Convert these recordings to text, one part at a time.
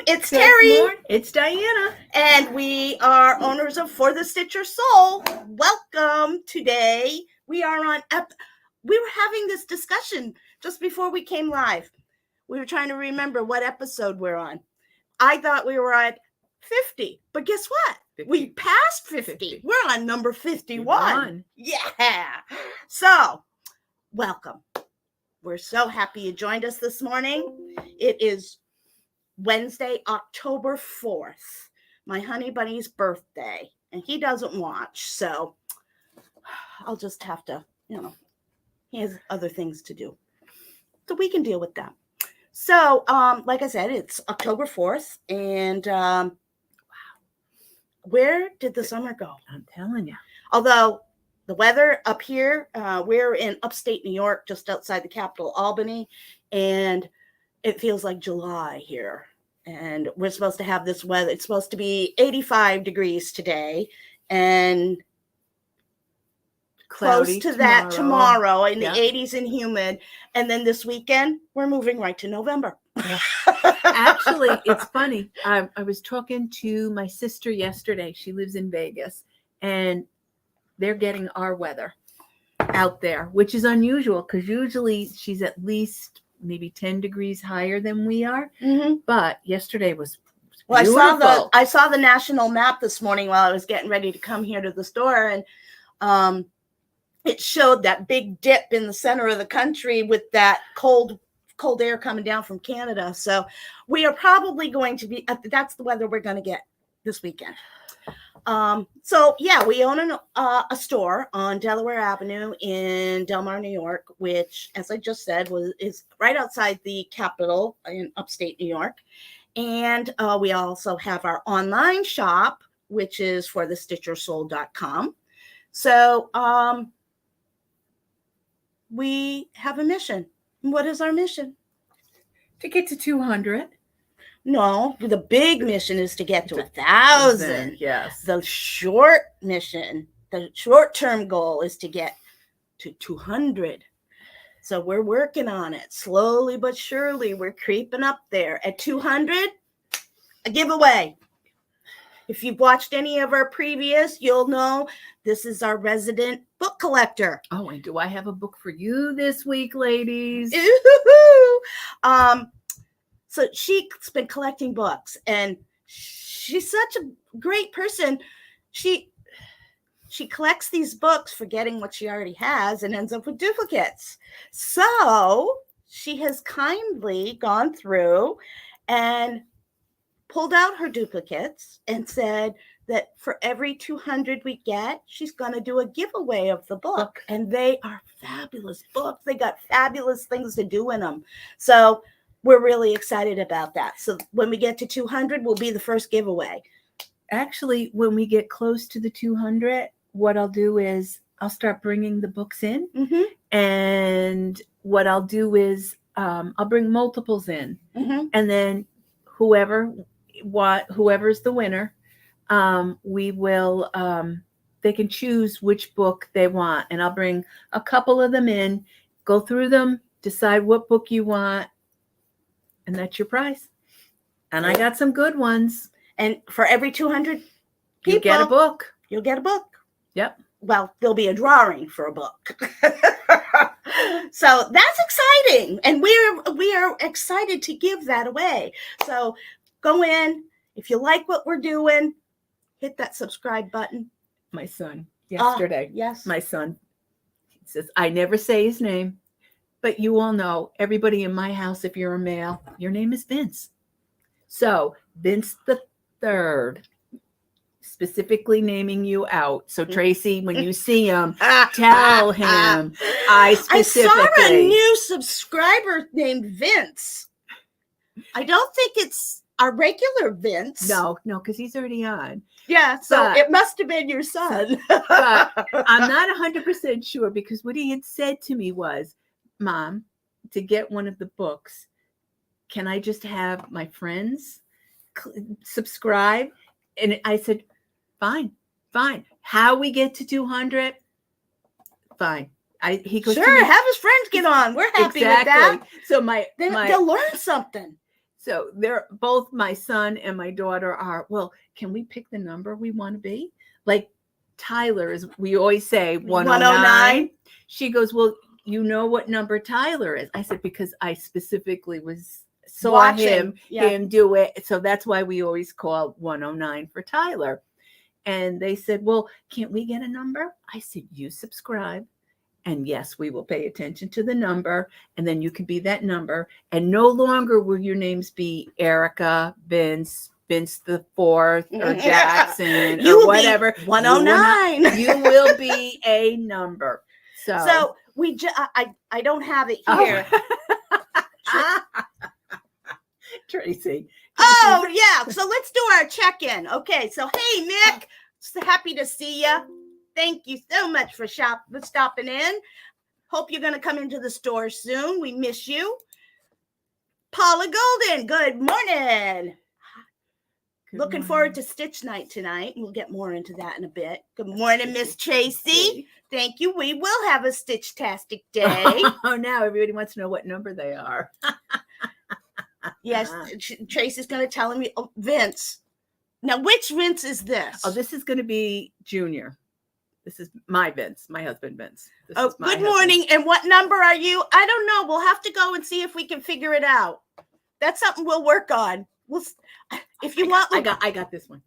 It's Terri. It's Diana. And we are owners of For the Stitcher Soul. Welcome. Today we are on we were having this discussion just before we came live. We were trying to remember what episode we're on. I thought we were at 50, but guess what? 50. We passed 50. We're on number 51. Yeah. So, welcome. We're so happy you joined us this morning. It is Wednesday, October 4th, my honey bunny's birthday, and he doesn't watch, so I'll just have to, he has other things to do, so we can deal with that. So, like I said, it's October 4th, and wow, where did the summer go? I'm telling you. Although the weather up here, we're in upstate New York, just outside the capital, Albany, and it feels like July here, and we're supposed to have this weather. It's supposed to be 85 degrees today and close to that tomorrow in the 80s and humid. And then this weekend, we're moving right to November. Yeah. Actually, it's funny. I was talking to my sister yesterday. She lives in Vegas, and they're getting our weather out there, which is unusual because usually she's at least maybe 10 degrees higher than we are. Mm-hmm. But yesterday was beautiful. I saw the national map this morning while I was getting ready to come here to the store, and it showed that big dip in the center of the country with that cold air coming down from Canada. So we are probably going to be, that's the weather we're going to get this weekend. So yeah, we own a store on Delaware Avenue in Del Mar, New York, which, as I just said, is right outside the capital in upstate New York. And we also have our online shop, which is for thestitchersoul.com. So we have a mission. What is our mission? To get to 200. No, the big mission is to get to 1,000. Yes. The short mission, the short-term goal is to get to 200. So we're working on it slowly but surely. We're creeping up there. At 200, a giveaway. If you've watched any of our previous, you'll know this is our resident book collector. Oh, and do I have a book for you this week, ladies? So she's been collecting books, and she's such a great person. She collects these books, forgetting what she already has, and ends up with duplicates. So she has kindly gone through and pulled out her duplicates and said that for every 200 we get, she's going to do a giveaway of the book. And they are fabulous books. They got fabulous things to do in them. So we're really excited about that. So when we get to 200, we'll be the first giveaway. Actually, when we get close to the 200, what I'll do is I'll start bringing the books in. Mm-hmm. And what I'll do is I'll bring multiples in. Mm-hmm. And then whoever's the winner, we will, they can choose which book they want. And I'll bring a couple of them in, go through them, decide what book you want. And that's your prize. And I got some good ones. And for every 200 people, you get a book. You'll get a book. Yep. Well, there'll be a drawing for a book. So that's exciting. And we are excited to give that away. So go in. If you like what we're doing, hit that subscribe button. My son, yesterday. Yes. My son, he says, I never say his name. But you all know, everybody in my house, if you're a male, your name is Vince. So Vince the Third, specifically naming you out. So Tracy, when you see him, tell him I specifically. I saw a new subscriber named Vince. I don't think it's our regular Vince. No, because he's already on. Yeah, so it must have been your son. But I'm not 100% sure, because what he had said to me was, Mom, to get one of the books, can I just have my friends subscribe? And I said, fine. How we get to 200? Fine. He goes, sure, have his friends get on. We're happy with that. So they'll learn something. So they're both, my son and my daughter are, well, can we pick the number we want to be? Like Tyler is, we always say 109. She goes, well, you know what number Tyler is? I said, because I specifically saw Watching. him do it. So that's why we always call 109 for Tyler. And they said, well, can't we get a number? I said, you subscribe. And yes, we will pay attention to the number. And then you can be that number. And no longer will your names be Erica, Vince the fourth, or Jackson, You or will whatever. be 109. You will be a number. So I don't have it here. Tracy. Oh, yeah. So let's do our check-in. Okay. So, hey, Mick. So happy to see you. Thank you so much for stopping in. Hope you're going to come into the store soon. We miss you. Paula Golden, good morning. Looking forward to Stitch Night tonight. We'll get more into that in a bit. Good morning, Miss Tracy. Thank you. We will have a Stitch-tastic day. Oh, now everybody wants to know what number they are. Yes, Tracy's going to tell me. Oh, Vince. Now, which Vince is this? Oh, this is going to be Junior. This is my Vince, my husband Vince. Good morning. And what number are you? I don't know. We'll have to go and see if we can figure it out. That's something we'll work on. If you want. I got this one.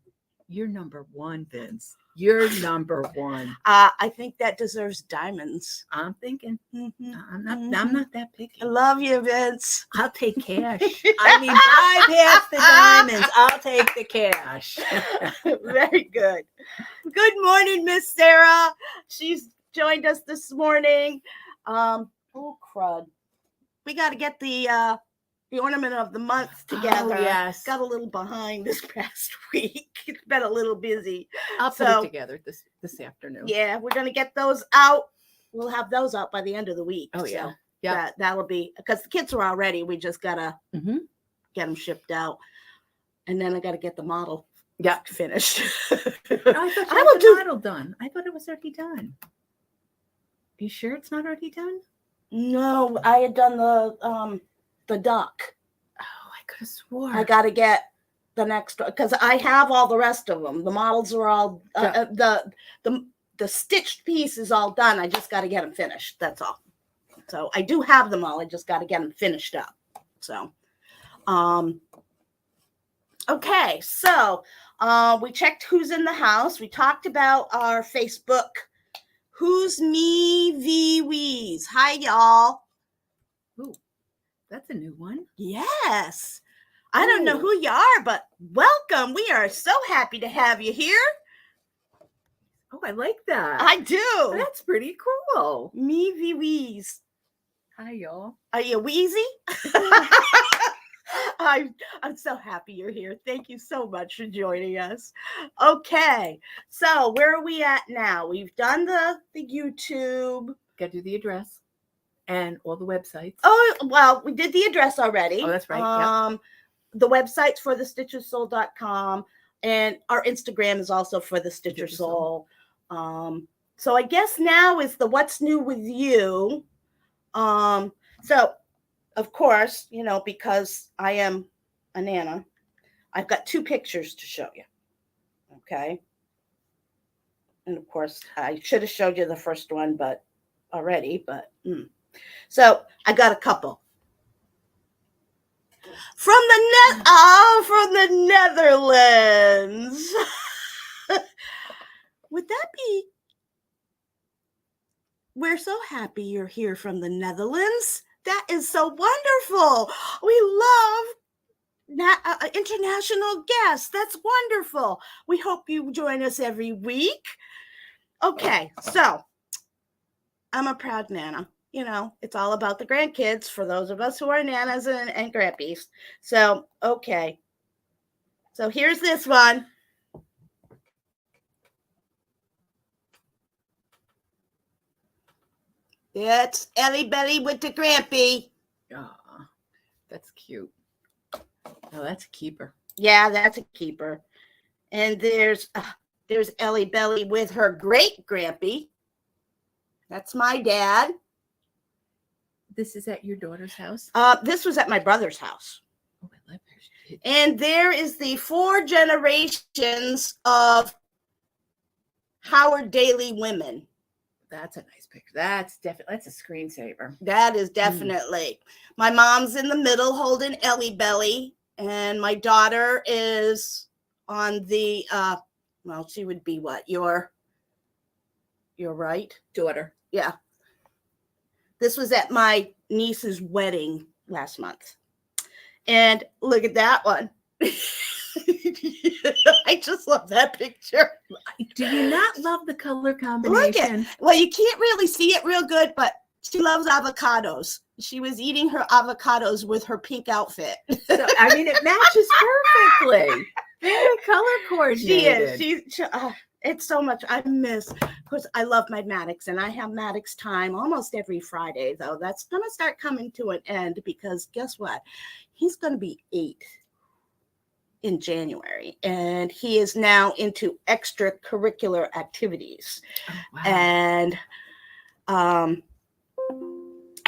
You're number one, Vince. You're number one. I think that deserves diamonds. I'm thinking. Mm-hmm. I'm not that picky. I love you, Vince. I'll take cash. I mean, bypass the diamonds. I'll take the cash. Very good. Good morning, Miss Sarah. She's joined us this morning. Oh crud! We got to get the ornament of the month together. Oh, yes. Got a little behind this past week. It's been a little busy. I'll put it together this afternoon. Yeah, we're going to get those out. We'll have those out by the end of the week. Oh, yeah. So yeah. That'll be, because the kits are all ready. We just got to get them shipped out. And then I got to get the model finished. I thought the model done. I thought it was already done. You sure it's not already done? No, I had done the duck. Oh, I could have swore. I got to get the next one because I have all the rest of them. The models are all the stitched piece is all done. I just got to get them finished. That's all. So I do have them all. I just got to get them finished up. So, okay. So we checked who's in the house. We talked about our Facebook. Who's me VWees? Hi, y'all. Ooh. That's a new one. Yes. I don't know who you are, but welcome. We are so happy to have you here. Oh, I like that. I do. That's pretty cool. Me VWees. Hi, y'all. Are you wheezy? I'm so happy you're here. Thank you so much for joining us. Okay. So where are we at now? We've done the YouTube. Got to do the address. And all the websites. Oh, well, we did the address already. Oh, that's right. The website's for thestitchersoul.com. And our Instagram is also for the Stitcher Soul. So I guess now is the what's new with you. So, of course, because I am a Nana, I've got two pictures to show you. Okay. And of course, I should have showed you the first one, but So I got a couple from the Netherlands. Would that be? We're so happy you're here from the Netherlands. That is so wonderful. We love international guests. That's wonderful. We hope you join us every week. Okay, so I'm a proud Nana. It's all about the grandkids for those of us who are Nanas and grandpies. So, okay. So here's this one. It's Ellie Belly with the grampy. Oh, that's cute. Oh, that's a keeper. Yeah, that's a keeper. And there's Ellie Belly with her great grampy. That's my dad. This is at your daughter's house? This was at my brother's house. Oh, I love her And there is the 4 generations of Howard Daily women. That's a nice picture. That's a screensaver. That is definitely. My mom's in the middle holding Ellie Belly, and my daughter is on the well, she would be what? Your right daughter. Yeah. This was at my niece's wedding last month. And look at that one. I just love that picture. Do you not love the color combination? Well, you can't really see it real good, but she loves avocados. She was eating her avocados with her pink outfit. So, I mean, it matches perfectly. Very color coordinated. She is. It's so much I miss. Of course, I love my Maddox, and I have Maddox time almost every Friday, though. That's going to start coming to an end because guess what? He's going to be 8 in January, and he is now into extracurricular activities. Oh, wow. And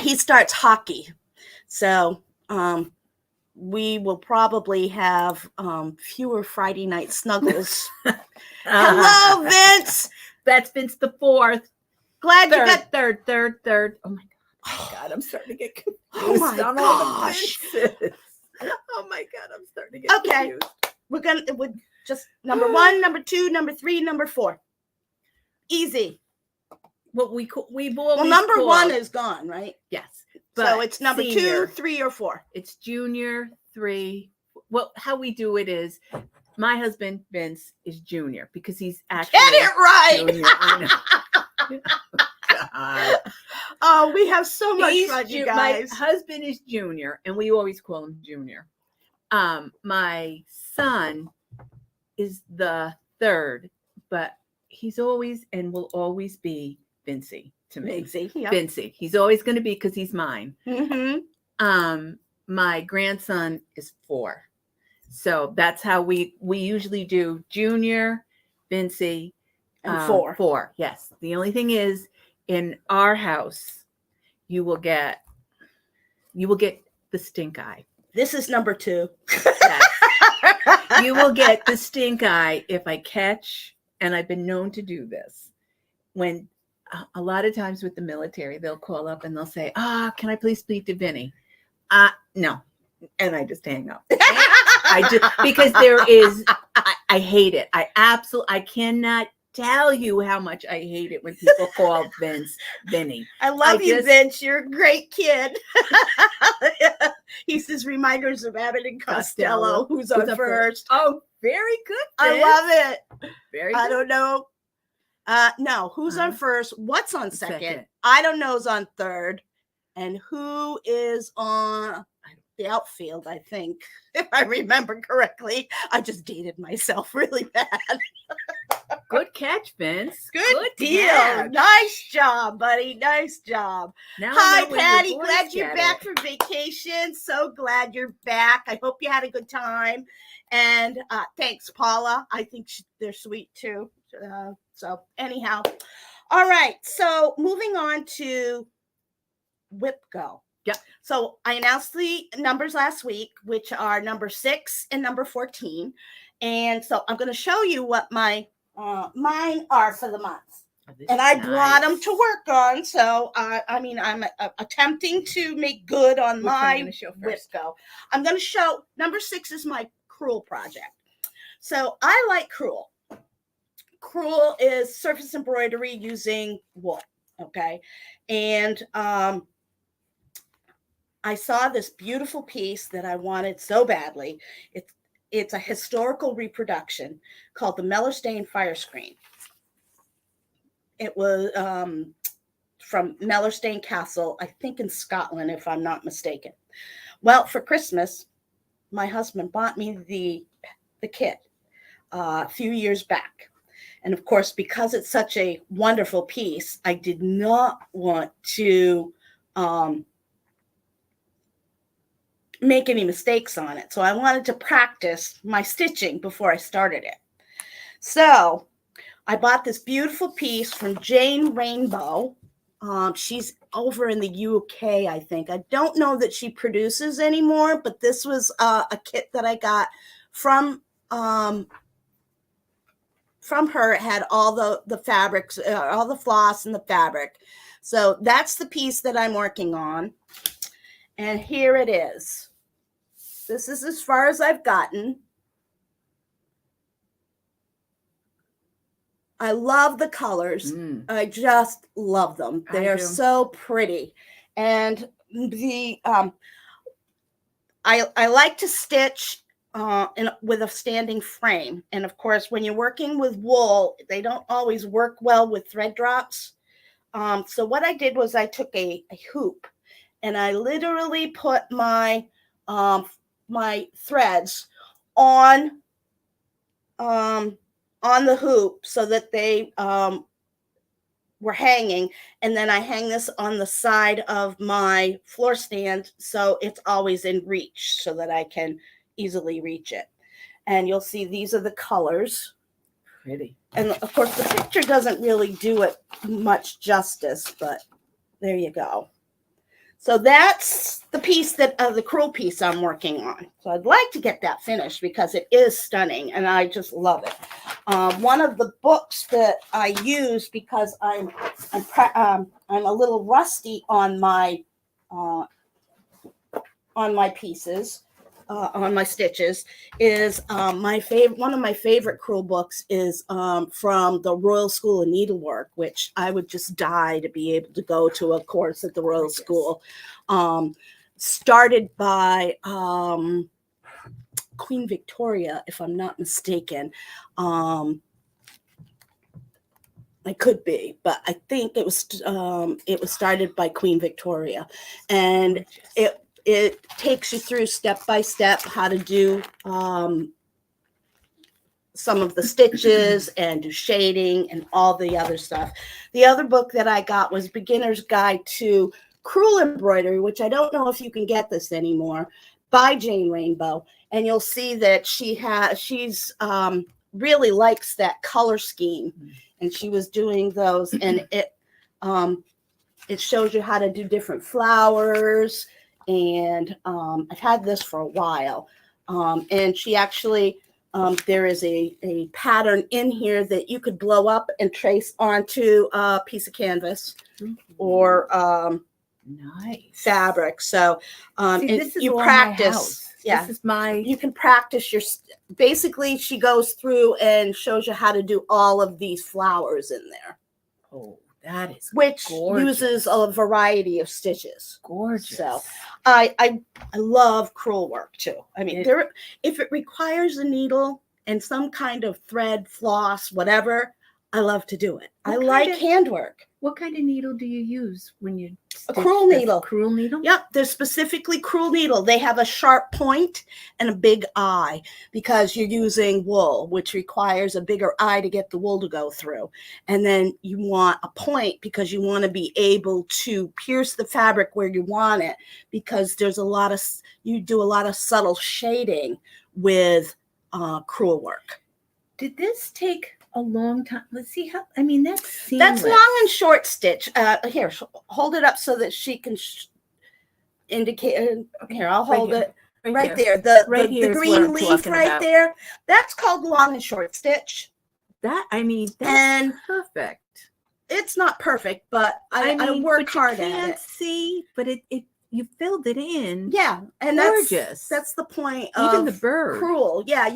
he starts hockey. So we will probably have fewer Friday night snuggles. Hello, Vince. That's Vince the 4th. Glad third, you got third. Oh my God, I'm starting to get confused. Oh my gosh. Oh my God, I'm starting to get confused. We're just number 1, number 2, number 3, number 4. Easy. What we've always number called, 1 is gone, right? Yes. So it's number senior, 2, 3, or 4. It's junior, 3. Well, how we do it is my husband, Vince, is junior because he's actually Get it right. Junior. God. Oh, we have so much fun, you guys. My husband is junior, and we always call him junior. My son is the 3rd, but he's always and will always be Vincey to me. Vincey. He's always going to be because he's mine. Mm-hmm. My grandson is 4. So that's how we usually do junior, Vincey, and 4. 4. Yes. The only thing is in our house, you will get the stink eye. This is number 2. Yes. You will get the stink eye if I catch, and I've been known to do this. When a lot of times with the military, they'll call up and they'll say, can I please speak to Vinny? No. And I just hang up. I do, because I hate it. I cannot tell you how much I hate it when people call Vinny. I love you, Vince. You're a great kid. He says reminders of Abbott and Costello, who's on first. Oh, very good, Vince. I love it. Very good. I don't know. No, who's on first? What's on second? I don't know who's on 3rd. And who is on the outfield, I think, if I remember correctly. I just dated myself really bad. Good catch, Vince. Good deal. Catch. Nice job, buddy. Nice job. Now hi, Patty. Glad you're back from vacation. So glad you're back. I hope you had a good time. And thanks, Paula. I think they're sweet too. So anyhow. All right. So moving on to Whip Go. Yeah. So I announced the numbers last week, which are number 6 and number 14. And so I'm going to show you what my mine are for the month. And I brought them to work on. So I'm attempting to make good on my Whip Go. I'm going to show number 6 is my crewel project. So I like crewel. Crewel is surface embroidery using wool. Okay. And I saw this beautiful piece that I wanted so badly. It's a historical reproduction called the Mellerstain Fire Screen. It was from Mellerstain Castle, I think in Scotland, if I'm not mistaken. Well, for Christmas, my husband bought me the kit a few years back. And of course, because it's such a wonderful piece, I did not want to make any mistakes on it. So I wanted to practice my stitching before I started it. So I bought this beautiful piece from Jane Rainbow. She's over in the UK, I think. I don't know that she produces anymore, but this was a kit that I got from her. It had all the fabrics, all the floss and the fabric. So that's the piece that I'm working on. And here it is. This is as far as I've gotten. I love the colors. I just love them. They are so pretty. And the I like to stitch with a standing frame. And of course, when you're working with wool, they don't always work well with thread drops. So what I did was I took a hoop and I literally put my my threads on the hoop so that they were hanging, and then I hang this on the side of my floor stand so it's always in reach so that I can easily reach it. And you'll see these are the colors. Pretty. And of course the picture doesn't really do it much justice, but there you go. So that's the piece that the crewel piece I'm working on. So I'd like to get that finished because it is stunning and I just love it. One of the books that I use because I'm a little rusty on my pieces, on my stitches, is one of my favorite crewel books is from the Royal School of Needlework, which I would just die to be able to go to a course at the Royal School. Started by Queen Victoria, if I'm not mistaken. I could be, but I think it was started by Queen Victoria, and it takes you through step by step how to do some of the stitches and do shading and all the other stuff. The other book that I got was Beginner's Guide to Crewel Embroidery, which I don't know if you can get this anymore, by Jane Rainbow. And you'll see that she's really likes that color scheme. And she was doing those, and it shows you how to do different flowers. And I've had this for a while. And she actually, there is a pattern in here that you could blow up and trace onto a piece of canvas or nice fabric. So see, this is you all practice. my house. Yeah, this is my. You can practice your. Basically, she goes through and shows you how to do all of these flowers in there. Oh, that is which gorgeous. Uses a variety of stitches. Gorgeous. So I love crewel work too. I mean, if it requires a needle and some kind of thread, floss, whatever, I love to do it. I like handwork. What kind of needle do you use when you a crewel needle? Crewel needle? Yep, they're specifically crewel needle. They have a sharp point and a big eye because you're using wool, which requires a bigger eye to get the wool to go through. And then you want a point because you want to be able to pierce the fabric where you want it, because you do a lot of subtle shading with crewel work. Did this take a long time? Let's see how. I mean, that's seamless. That's long and short stitch. Here, hold it up so that she can indicate. Here, I'll hold it right there. The green leaf right there. That's called long and short stitch. That's perfect. It's not perfect, but I work hard at it. See, but it you filled it in. Yeah, and gorgeous. That's the point. Even the bird. Crewel. Yeah,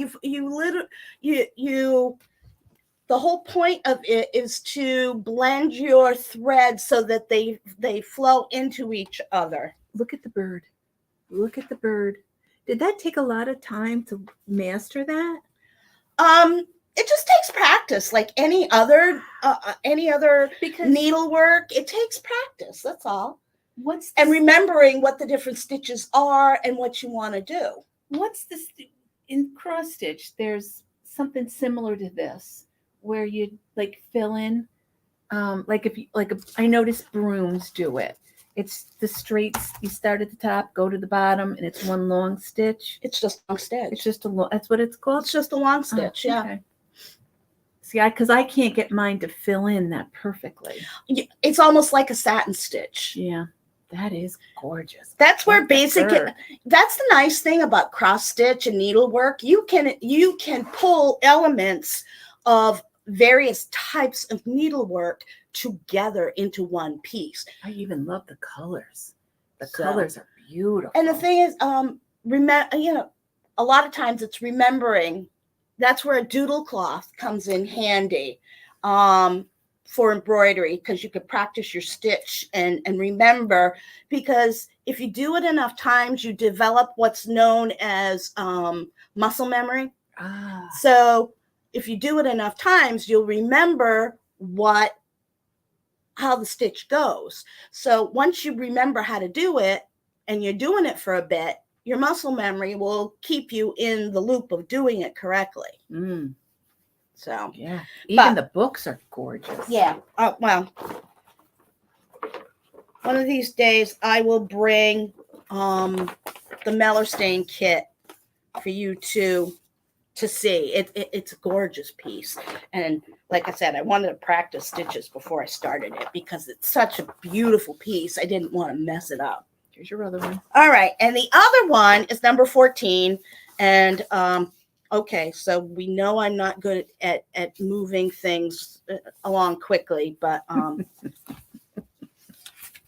the whole point of it is to blend your threads so that they flow into each other. Look at the bird. Look at the bird. Did that take a lot of time to master that? It just takes practice, like any other needlework. It takes practice. That's all. And remembering what the different stitches are and what you want to do. What's this in cross stitch? There's something similar to this, where you like fill in, I noticed brooms do it. It's the straights. You start at the top, go to the bottom, and it's one long stitch. It's just a long stitch. It's just a long. That's what it's called. It's just a long stitch. Yeah. Okay. See, because I can't get mine to fill in that perfectly. It's almost like a satin stitch. Yeah, that is gorgeous. That's where that's the nice thing about cross stitch and needlework. You can pull elements of various types of needlework together into one piece. I even love the colors. The colors are beautiful. And the thing is, remember, a lot of times it's remembering. That's where a doodle cloth comes in handy for embroidery, because you could practice your stitch and remember, because if you do it enough times, you develop what's known as muscle memory. So if you do it enough times, you'll remember how the stitch goes. So once you remember how to do it and you're doing it for a bit, your muscle memory will keep you in the loop of doing it correctly. So yeah, even the books are gorgeous. Yeah. Well, one of these days I will bring the Mellerstain kit for you to see. It's a gorgeous piece, and like I said, I wanted to practice stitches before I started it because it's such a beautiful piece. I didn't want to mess it up. Here's your other one. All right. And the other one is number 14. And, okay, so we know I'm not good at moving things along quickly, but,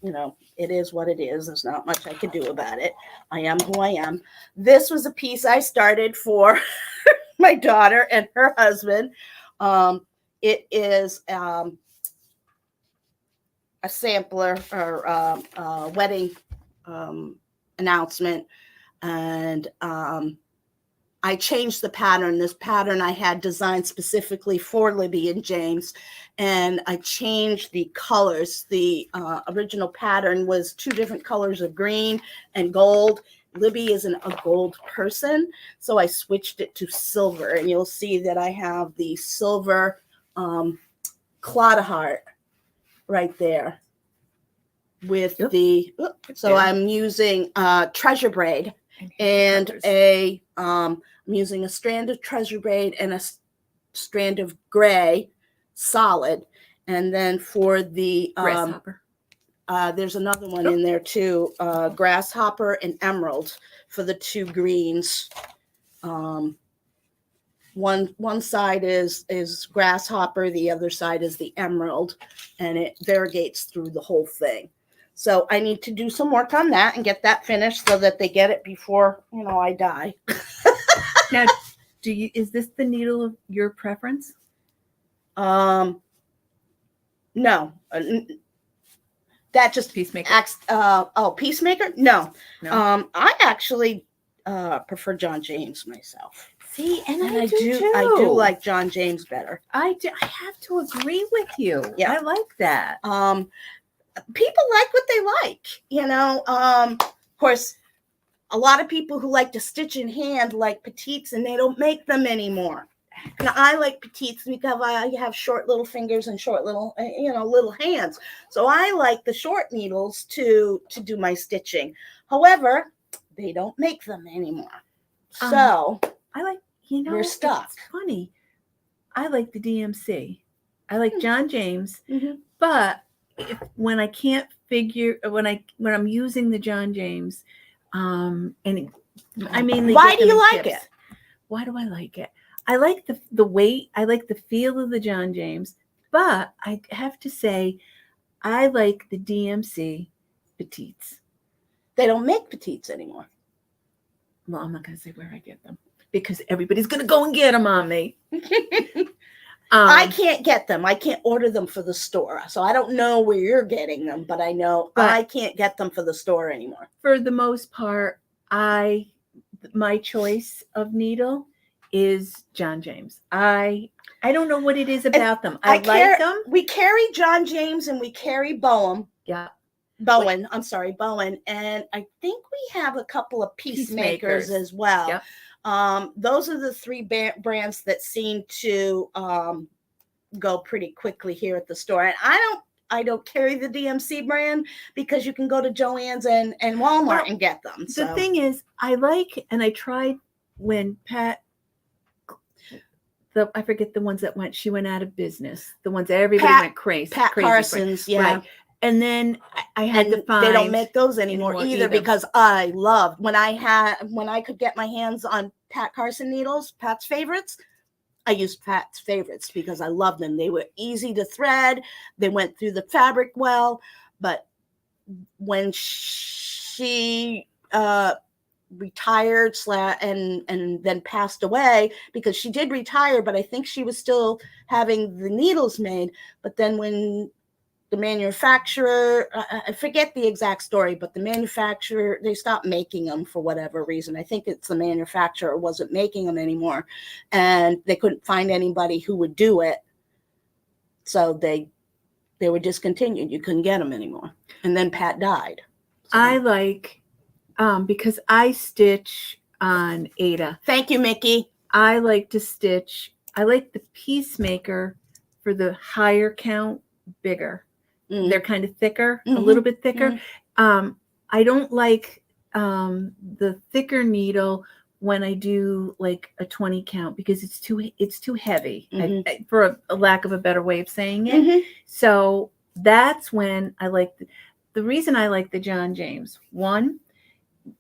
it is what it is. There's not much I could do about it. I am who I am. This was a piece I started for my daughter and her husband. It is a sampler or wedding announcement, and I changed the pattern. This pattern I had designed specifically for Libby and James, and I changed the colors. The original pattern was 2 different colors of green and gold. Libby isn't a gold person, so I switched it to silver, and you'll see that I have the silver cloud heart right there with I'm using treasure braid and I'm using a strand of treasure braid and a strand of gray solid, and then for the grasshopper, there's another one in there too, grasshopper and emerald for the 2 greens. One side is grasshopper, the other side is the emerald, and it variegates through the whole thing. So I need to do some work on that and get that finished so that they get it before, I die. Now, is this the needle of your preference? No. That just Peacemaker. Peacemaker? No. I actually prefer John James myself. See, and I do too. I do like John James better. I have to agree with you. Yeah. I like that. People like what they like, of course, a lot of people who like to stitch in hand like petites, and they don't make them anymore. And I like petites because I have short little fingers and short little, little hands. So I like the short needles to do my stitching. However, they don't make them anymore. So I like, we're stuck. It's funny. I like the DMC. I like John James, but when I can't figure, when I'm using the John James, and I mainly why do you like it? Why do I like it? I like the weight. I like the feel of the John James, but I have to say, I like the DMC petites. They don't make petites anymore. Well, I'm not going to say where I get them because everybody's going to go and get them on me. I can't get them. I can't order them for the store. So I don't know where you're getting them, but I know I can't get them for the store anymore. For the most part, my choice of needle is John James. I don't know what it is about them. I like them. We carry John James and we carry Bowen. Yeah. Bowen. And I think we have a couple of peacemakers as well. Yep. Those are the 3 brands that seem to go pretty quickly here at the store. And I don't carry the DMC brand because you can go to Joann's and Walmart and get them. The thing is, I like, and I tried when Pat, I forget the ones that she went out of business. The ones that everybody went crazy. Pat crazy Carson's, for. yeah. Right. And then I had to find they don't make those anymore either, because I loved when I could get my hands on Pat Carson needles, Pat's favorites. I used Pat's favorites because I loved them. They were easy to thread. They went through the fabric well. But when she retired and then passed away, because she did retire, but I think she was still having the needles made. But then when the manufacturer, I forget the exact story, but the manufacturer, they stopped making them for whatever reason. I think it's the manufacturer wasn't making them anymore, and they couldn't find anybody who would do it. So they were discontinued. You couldn't get them anymore. And then Pat died. So. I like, because I stitch on Ada. Thank you, Mickey. I like to stitch. I like the Peacemaker for the higher count, bigger. They're kind of thicker, a little bit thicker. I don't like the thicker needle when I do like a 20 count, because it's too heavy, for a lack of a better way of saying it. So that's when I like the reason I like the John James one,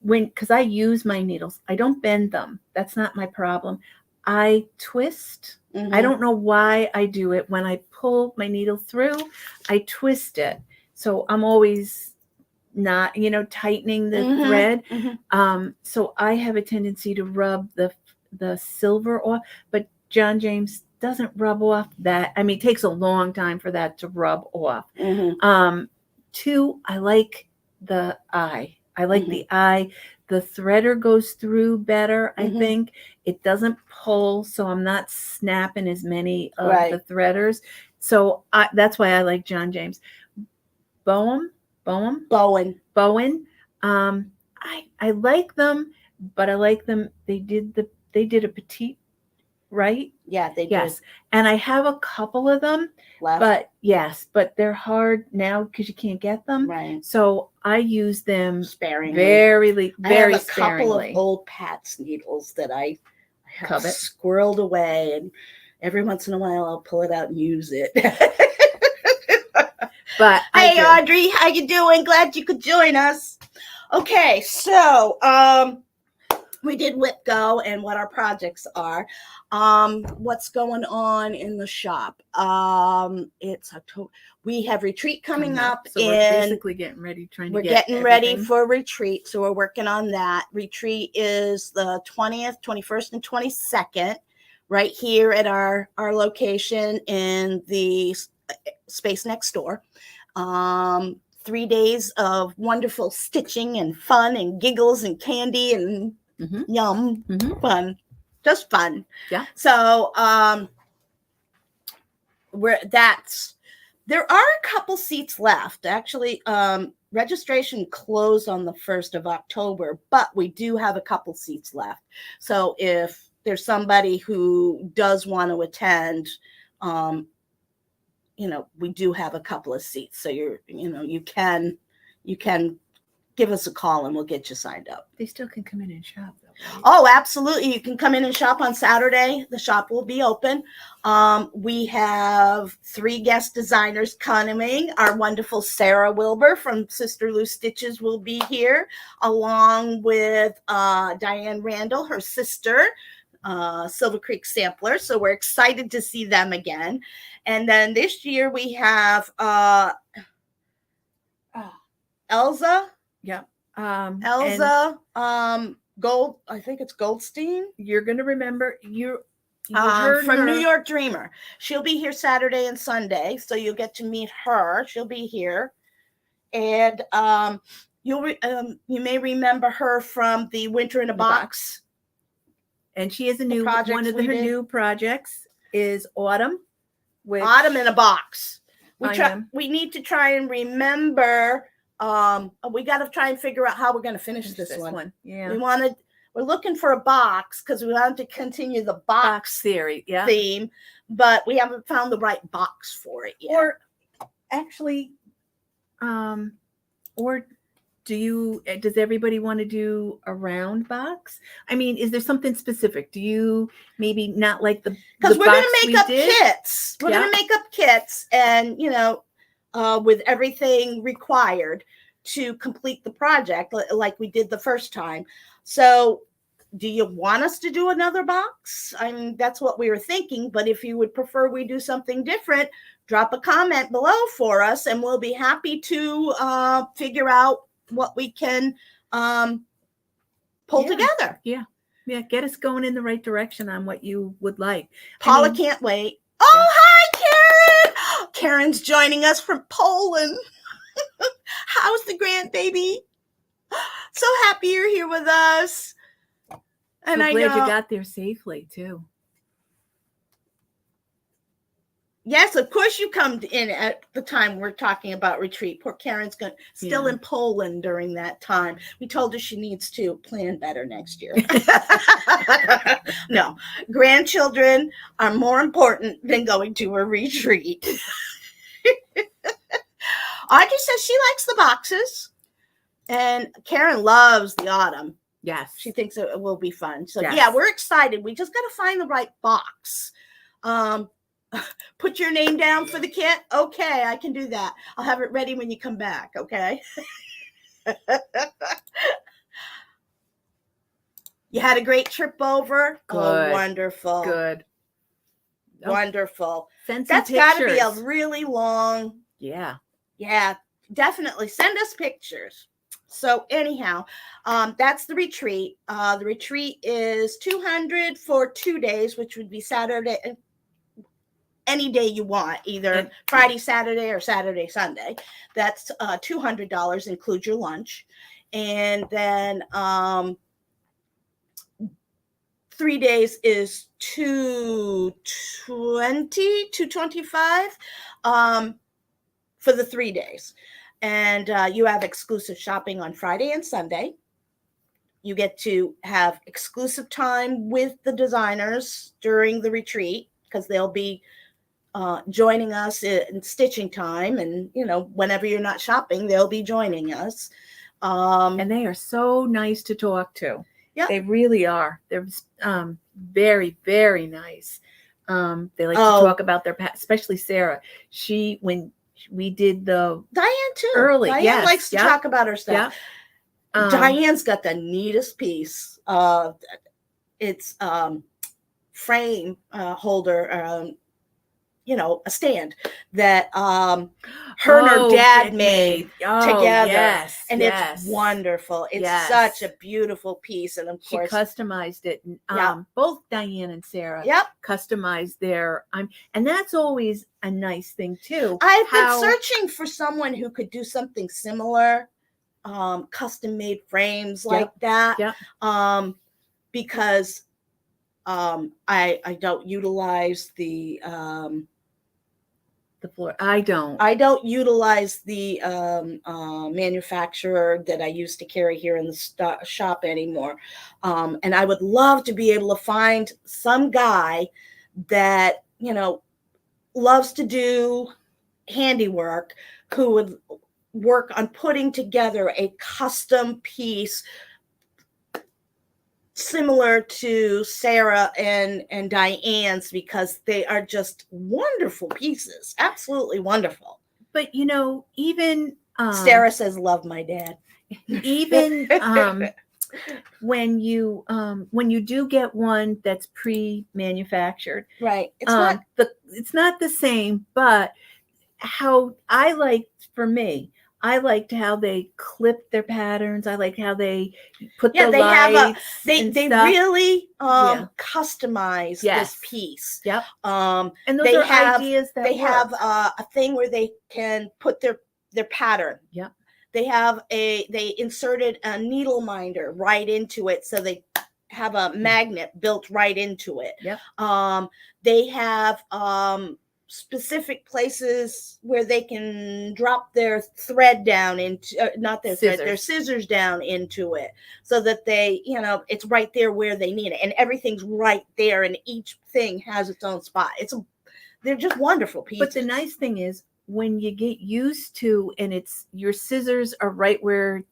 because I use my needles, I don't bend them. That's not my problem. I twist. I don't know why I do it. When I pull my needle through, I twist it. So I'm always not, tightening the thread. So I have a tendency to rub the silver off, but John James doesn't rub off that. I mean, it takes a long time for that to rub off. Two, I like the eye. I like the eye. The threader goes through better, I think. It doesn't pull, so I'm not snapping as many of the threaders. So that's why I like John James. Bowen. I like them, but I like them. They did a petite, right? Yeah, they did. Yes, and I have a couple of them left. But they're hard now because you can't get them. Right. So I use them sparingly. Very I have a sparingly. couple of old Pat's needles that I have squirreled away, and every once in a while I'll pull it out and use it. But hey, Audrey, how you doing? Glad you could join us. Okay, so we did WIPGO and what our projects are. What's going on in the shop? It's October. We have retreat coming up, so we're basically getting ready. We're getting ready for retreat, so we're working on that. Retreat is the 20th, 21st, and 22nd, right here at our location in the space next door. 3 days of wonderful stitching and fun and giggles and candy and yum, fun, just fun. Yeah. So there are a couple seats left. Actually, registration closed on the 1st of October, but we do have a couple seats left. So if there's somebody who does want to attend, we do have a couple of seats. So you can give us a call and we'll get you signed up. They still can come in and shop, though, right? Oh, absolutely. You can come in and shop on Saturday. The shop will be open. We have 3 guest designers coming. Our wonderful Sarah Wilbur from Sister Lou Stitches will be here, along with Diane Randall, her sister, Silver Creek Sampler. So we're excited to see them again. And then this year we have Elsa. Yeah. Elsa, Gold, I think it's Goldstein. You're going to remember you heard from her. New York Dreamer. She'll be here Saturday and Sunday, so you'll get to meet her. She'll be here. And you may remember her from the Winter in a Box. And she has a new one of her new projects is Autumn. Autumn in a Box. We need to try and remember. We got to try and figure out how we're going to finish this one. Yeah, we're looking for a box because we wanted to continue the box theory theme, but we haven't found the right box for it yet. Or actually, or does everybody want to do a round box? I mean, is there something specific? Do you maybe not like the because we're going box to we make up did? kits. We're going to make up kits, and with everything required to complete the project, like we did the first time. So, do you want us to do another box? I mean, that's what we were thinking. But if you would prefer we do something different, drop a comment below for us, and we'll be happy to figure out what we can pull together. Yeah. Get us going in the right direction on what you would like. Paula can't wait. Oh, hi, Karen. Karen's joining us from Poland. How's the grandbaby? So happy you're here with us. And I'm glad you got there safely too. Yes, of course you come in at the time we're talking about retreat. Poor Karen's still in Poland during that time. We told her she needs to plan better next year. No, grandchildren are more important than going to a retreat. Audrey says she likes the boxes, and Karen loves the autumn. Yes. She thinks it will be fun. So yeah, we're excited. We just got to find the right box. Put your name down for the kit. Okay, I can do that. I'll have it ready when you come back. Okay. You had a great trip over. Good. Oh, wonderful. Good. Wonderful. That's got to be a really long. Yeah. Yeah, definitely. Send us pictures. So anyhow, that's the retreat. The retreat is $200 for 2 days, which would be Saturday, any day you want, either Friday, Saturday, or Saturday, Sunday. That's $200, include your lunch. And then 3 days is $225 for the 3 days. And you have exclusive shopping on Friday and Sunday. You get to have exclusive time with the designers during the retreat, because they'll be joining us in stitching time. And, whenever you're not shopping, they'll be joining us. And they are so nice to talk to. Yeah, they really are. They're very, very nice. They like to talk about their past, especially Sarah. When we did the Diane too. Early. Diane likes to talk about her stuff. Diane's got the neatest piece. It's frame holder, a stand that her and her dad made together. Yes, and it's wonderful. It's such a beautiful piece. And of course, she customized it. Both Diane and Sarah customized their and that's always a nice thing too. I've been searching for someone who could do something similar, custom made frames like that. Because I don't utilize the floor. I don't utilize the manufacturer that I used to carry here in the shop anymore. And I would love to be able to find some guy that, loves to do handiwork, who would work on putting together a custom piece similar to Sarah and Diane's, because they are just wonderful pieces. Absolutely wonderful. But even Sarah says, love my dad. Even when you do get one that's pre-manufactured, right? It's not the same, but how I liked how they clipped their patterns. I liked how they put the lights. They really customize this piece. Yep. And those are ideas that they have a thing where they can put their pattern. Yep. They inserted a needle minder right into it, so they have a magnet built right into it. Yep. They have specific places where they can drop their thread down into their scissors down into it, so that they, it's right there where they need it, and everything's right there, and each thing has its own spot. They're just wonderful pieces. But the nice thing is, when you get used to, and your scissors are right where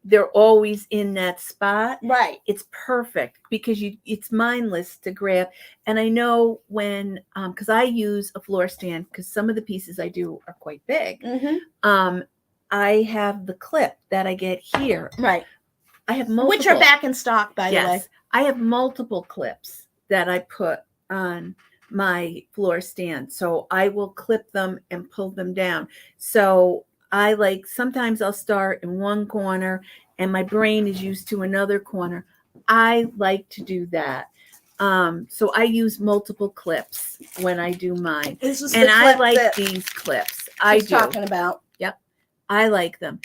they're always in that spot. Right. It's perfect because it's mindless to grab. And I know when, because I use a floor stand, because some of the pieces I do are quite big. I have the clip that I get here. Right. I have multiple. Which are back in stock, by the way. I have multiple clips that I put on my floor stand. So I will clip them and pull them down. So I sometimes I'll start in one corner and my brain is used to another corner. I like to do that. So I use multiple clips when I do mine. This is and the I clip like that these clips. I do. Talking about. Yep. I like them.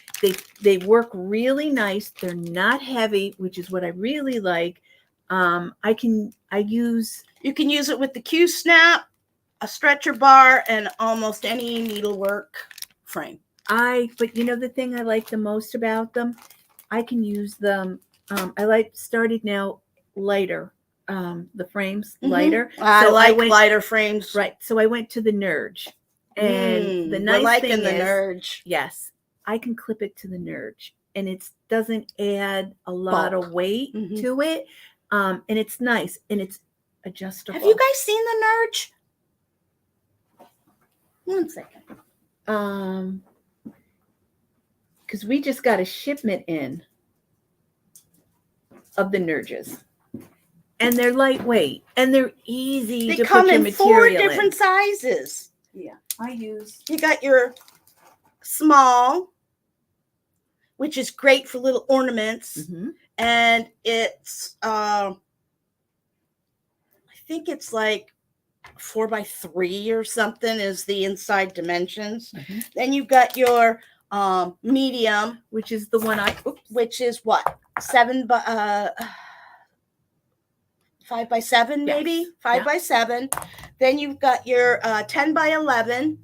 They work really nice. They're not heavy, which is what I really like. You can use it with the Q snap, a stretcher bar, and almost any needlework frame. But the thing I like the most about them, I can use them. I started now lighter, the frames lighter. I like lighter frames. Right. So I went to the Nurge. And the nice thing is, the Nurge. Yes, I can clip it to the Nurge, and it doesn't add a lot of weight to it. And it's nice, and it's adjustable. Have you guys seen the Nurge? 1 second. Because we just got a shipment in of the Nurges, and they're lightweight and they're easy to put your material in. They come in 4 different sizes. Yeah, you got your small, which is great for little ornaments, and it's I think it's like 4x3 or something is the inside dimensions. Then you've got your medium, which is the one which is what, 5x7 maybe. 5x7. Then you've got your 10x11.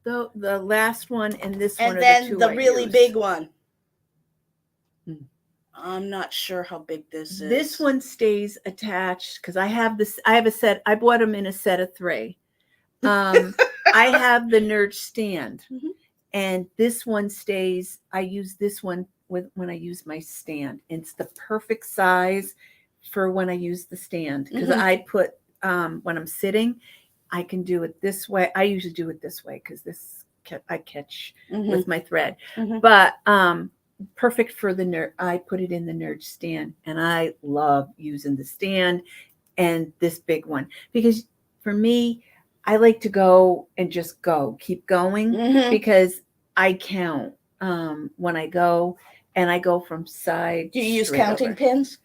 The last one and this one, and then the really big one. I'm not sure how big this is. This one stays attached because I have this. I have a set. I bought them in a set of 3. I have the Nurge stand, and this one stays. I use this one when I use my stand. It's the perfect size for when I use the stand because I put when I'm sitting, I can do it this way. I usually do it this way because I catch with my thread, but perfect for the Nurge. I put it in the Nurge stand, and I love using the stand and this big one because for me, I like to go and just keep going because I count when I go, and I go from side. Do you use counting pins?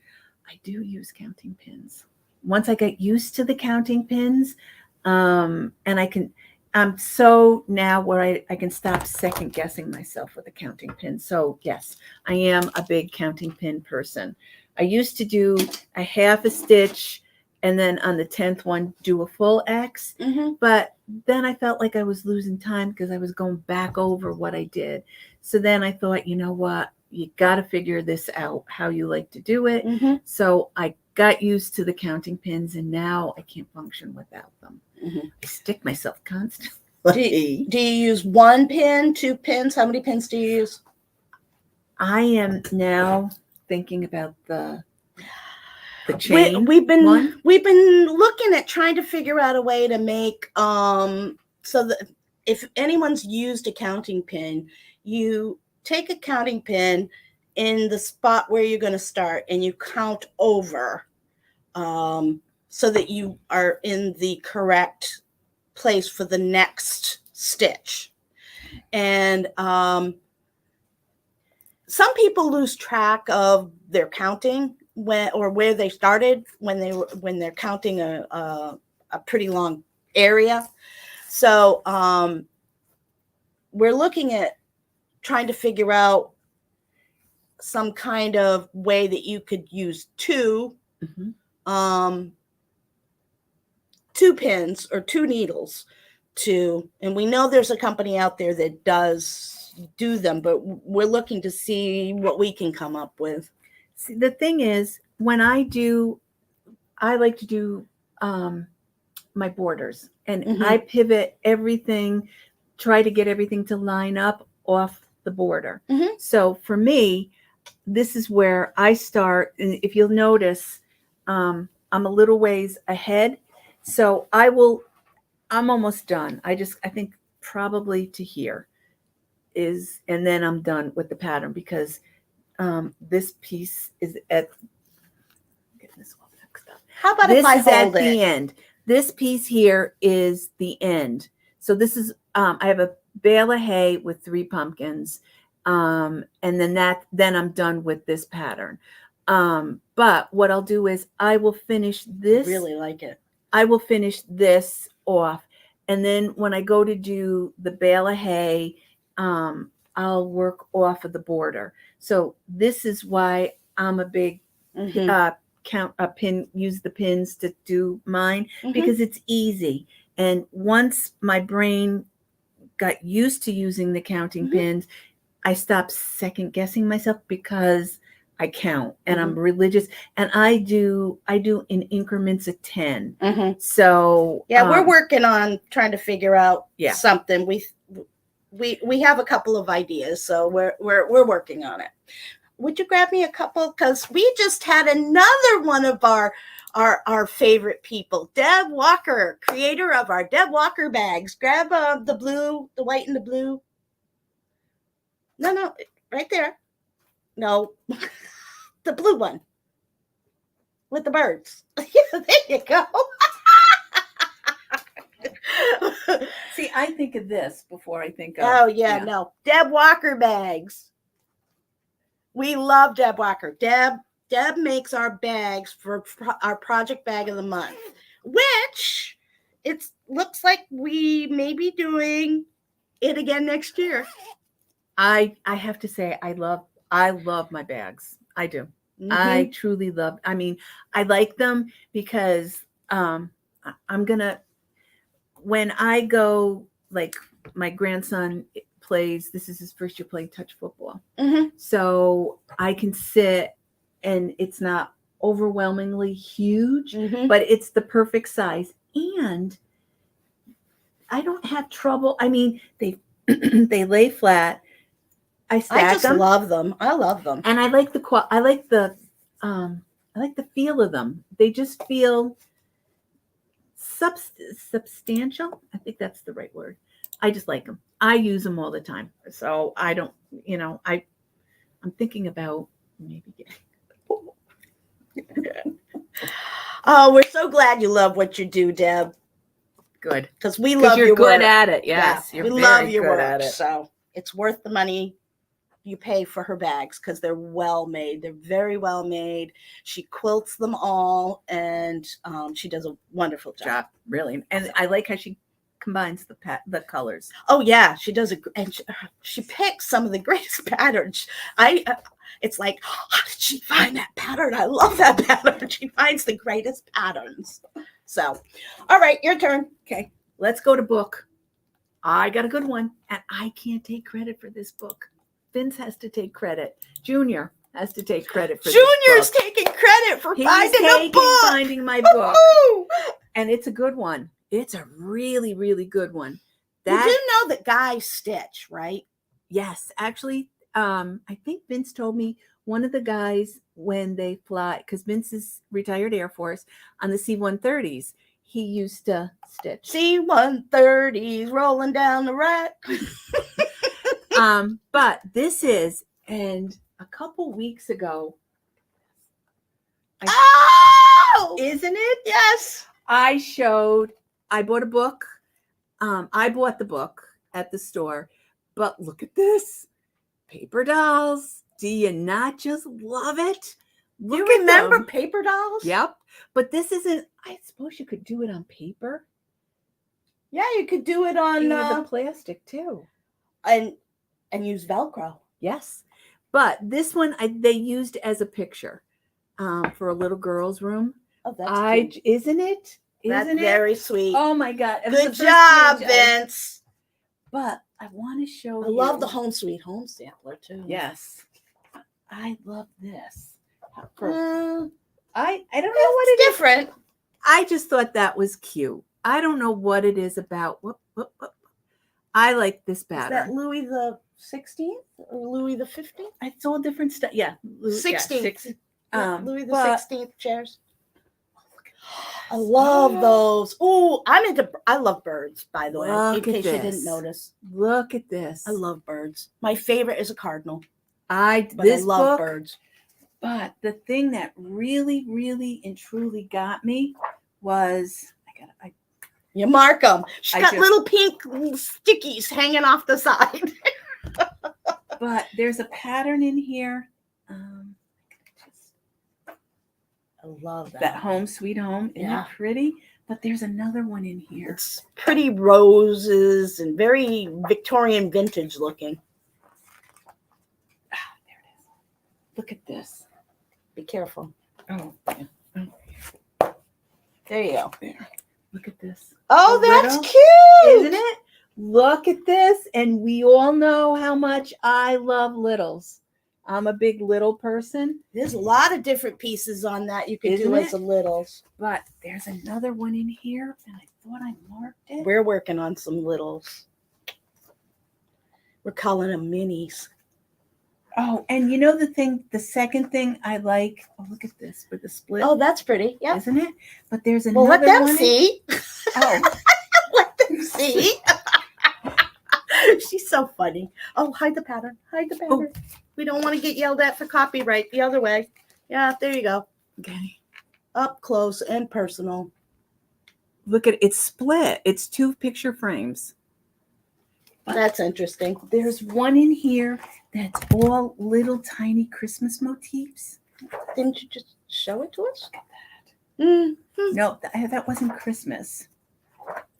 I do use counting pins. Once I get used to the counting pins, and I'm so now where I can stop second guessing myself with a counting pin. So yes, I am a big counting pin person. I used to do a half a stitch and then on the 10th one do a full X. But then I felt like I was losing time because I was going back over what I did. So then I thought, you know what? You got to figure this out, how you like to do it. So I got used to the counting pins, and now I can't function without them. I stick myself constantly. Do you use 1 pin, 2 pins? How many pins do you use? I am now thinking about the chain. We've been looking at trying to figure out a way to make so that if anyone's used a counting pin, you take a counting pin in the spot where you're going to start and you count over so that you are in the correct place for the next stitch. And some people lose track of their counting where they started when they're counting a pretty long area. So we're looking at trying to figure out some kind of way that you could use 2 pins or 2 needles and we know there's a company out there that does do them, but we're looking to see what we can come up with. See, the thing is, when I like to do my borders, and I pivot everything, try to get everything to line up off the border. Mhm. So for me, this is where I start. And if you'll notice, I'm a little ways ahead. So I'm almost done. I think probably to here and then I'm done with the pattern because this piece is getting this all fixed up. How about This if I is at hold the it? end. This piece here is the end. So this is, I have a bale of hay with 3 pumpkins. And then I'm done with this pattern. But what I'll do is I will finish this. Really like it. I will finish this off. And then when I go to do the bale of hay, I'll work off of the border. So this is why I'm a big use the pins to do mine because it's easy. And once my brain got used to using the counting pins, I stopped second guessing myself because I count and I'm religious and I do in increments of 10. So yeah, we're working on trying to figure out Yeah. something. We have a couple of ideas, so we're working on it. Would you grab me a couple? Because we just had another one of our favorite people, Deb Walker, creator of our Deb Walker bags. Grab the blue, the white and the blue. No, right there. No, the blue one with the birds. There you go. See, I think of this before I think of. Oh yeah, no. Deb Walker bags. We love Deb Walker. Deb makes our bags for our project bag of the month, which it looks like we may be doing it again next year. I have to say I love my bags. I do. I truly love. I mean, I like them because I'm gonna when I go, like my grandson plays, this is his first year playing touch football. So I can sit and it's not overwhelmingly huge, but it's the perfect size. And I don't have trouble. I mean, they lay flat. I just them. love them. I love them. And I like the feel of them. They just feel substantial. I think that's the right word. I just like them. I use them all the time. So I don't, I'm thinking about maybe getting. Oh, we're so glad you love what you do, Deb. Good. Because we love your work. You're good at it. Yes. Yeah, we love your work. So it's worth the money you pay for her bags because they're well made. They're very well made. She quilts them all and she does a wonderful job. Really. And I like how she combines the colors. Oh yeah, she does and she picks some of the greatest patterns. It's like, how did she find that pattern? I love that pattern. She finds the greatest patterns. So, all right, your turn. Okay, let's go to book. I got a good one, and I can't take credit for this book. Vince has to take credit. Junior has to take credit for Junior's taking credit for finding my book. And it's a good one. It's a really, really good one. You do know that guys stitch, right? Yes. Actually, I think Vince told me one of the guys when they fly, because Vince is retired Air Force, on the C-130s, he used to stitch. C-130s rolling down the right. But this is, and a couple weeks ago, isn't it? Yes. I bought a book. I bought the book at the store, but look at this. Paper dolls. Do you not just love it? You remember paper dolls? Yep. But this isn't, I suppose you could do it on paper. Yeah, you could do it on the plastic too. And use Velcro. Yes. But this one they used as a picture for a little girl's room. Oh, that's cute. Isn't it? That's very sweet. Oh my God. Good job, Vince. But I want to show you. I love the Home Sweet Home sampler too. Yes. I love this. I don't know what it is. Different. I just thought that was cute. I don't know what it is about. I like this pattern. Is that Louis the 16th or Louis the 15th? It's all different stuff. Yeah. 16th. Louis the but 16th chairs. I love those. Oh, I love birds, by the way, in case you didn't notice. Look at this. I love birds. My favorite is a cardinal. I love book, birds. But the thing that really, really and truly got me was you mark them. She's got little pink stickies hanging off the side. But there's a pattern in here. I love that. That Home Sweet Home. Isn't it pretty? But there's another one in here. It's pretty roses and very Victorian vintage looking. Ah, there it is. Look at this. Be careful. Oh, yeah. There you go. There. Look at this. Oh, that's cute. Isn't it? Look at this. And we all know how much I love littles. I'm a big little person. There's a lot of different pieces on that you can do as a littles. But there's another one in here, and I thought I marked it. We're working on some littles. We're calling them minis. Oh, and the second thing I like, look at this with the split. Oh, that's pretty. Yeah. Isn't it? But there's another one. Well, let them see. Oh. Let them see. She's so funny. Oh, hide the pattern. Hide the pattern. Oh. We don't want to get yelled at for copyright. The other way. Yeah, there you go. Okay. Up close and personal. Look at it. It's split. It's 2 picture frames. But that's interesting. There's one in here that's all little tiny Christmas motifs. Didn't you just show it to us? Look at that. Mm-hmm. No, that wasn't Christmas.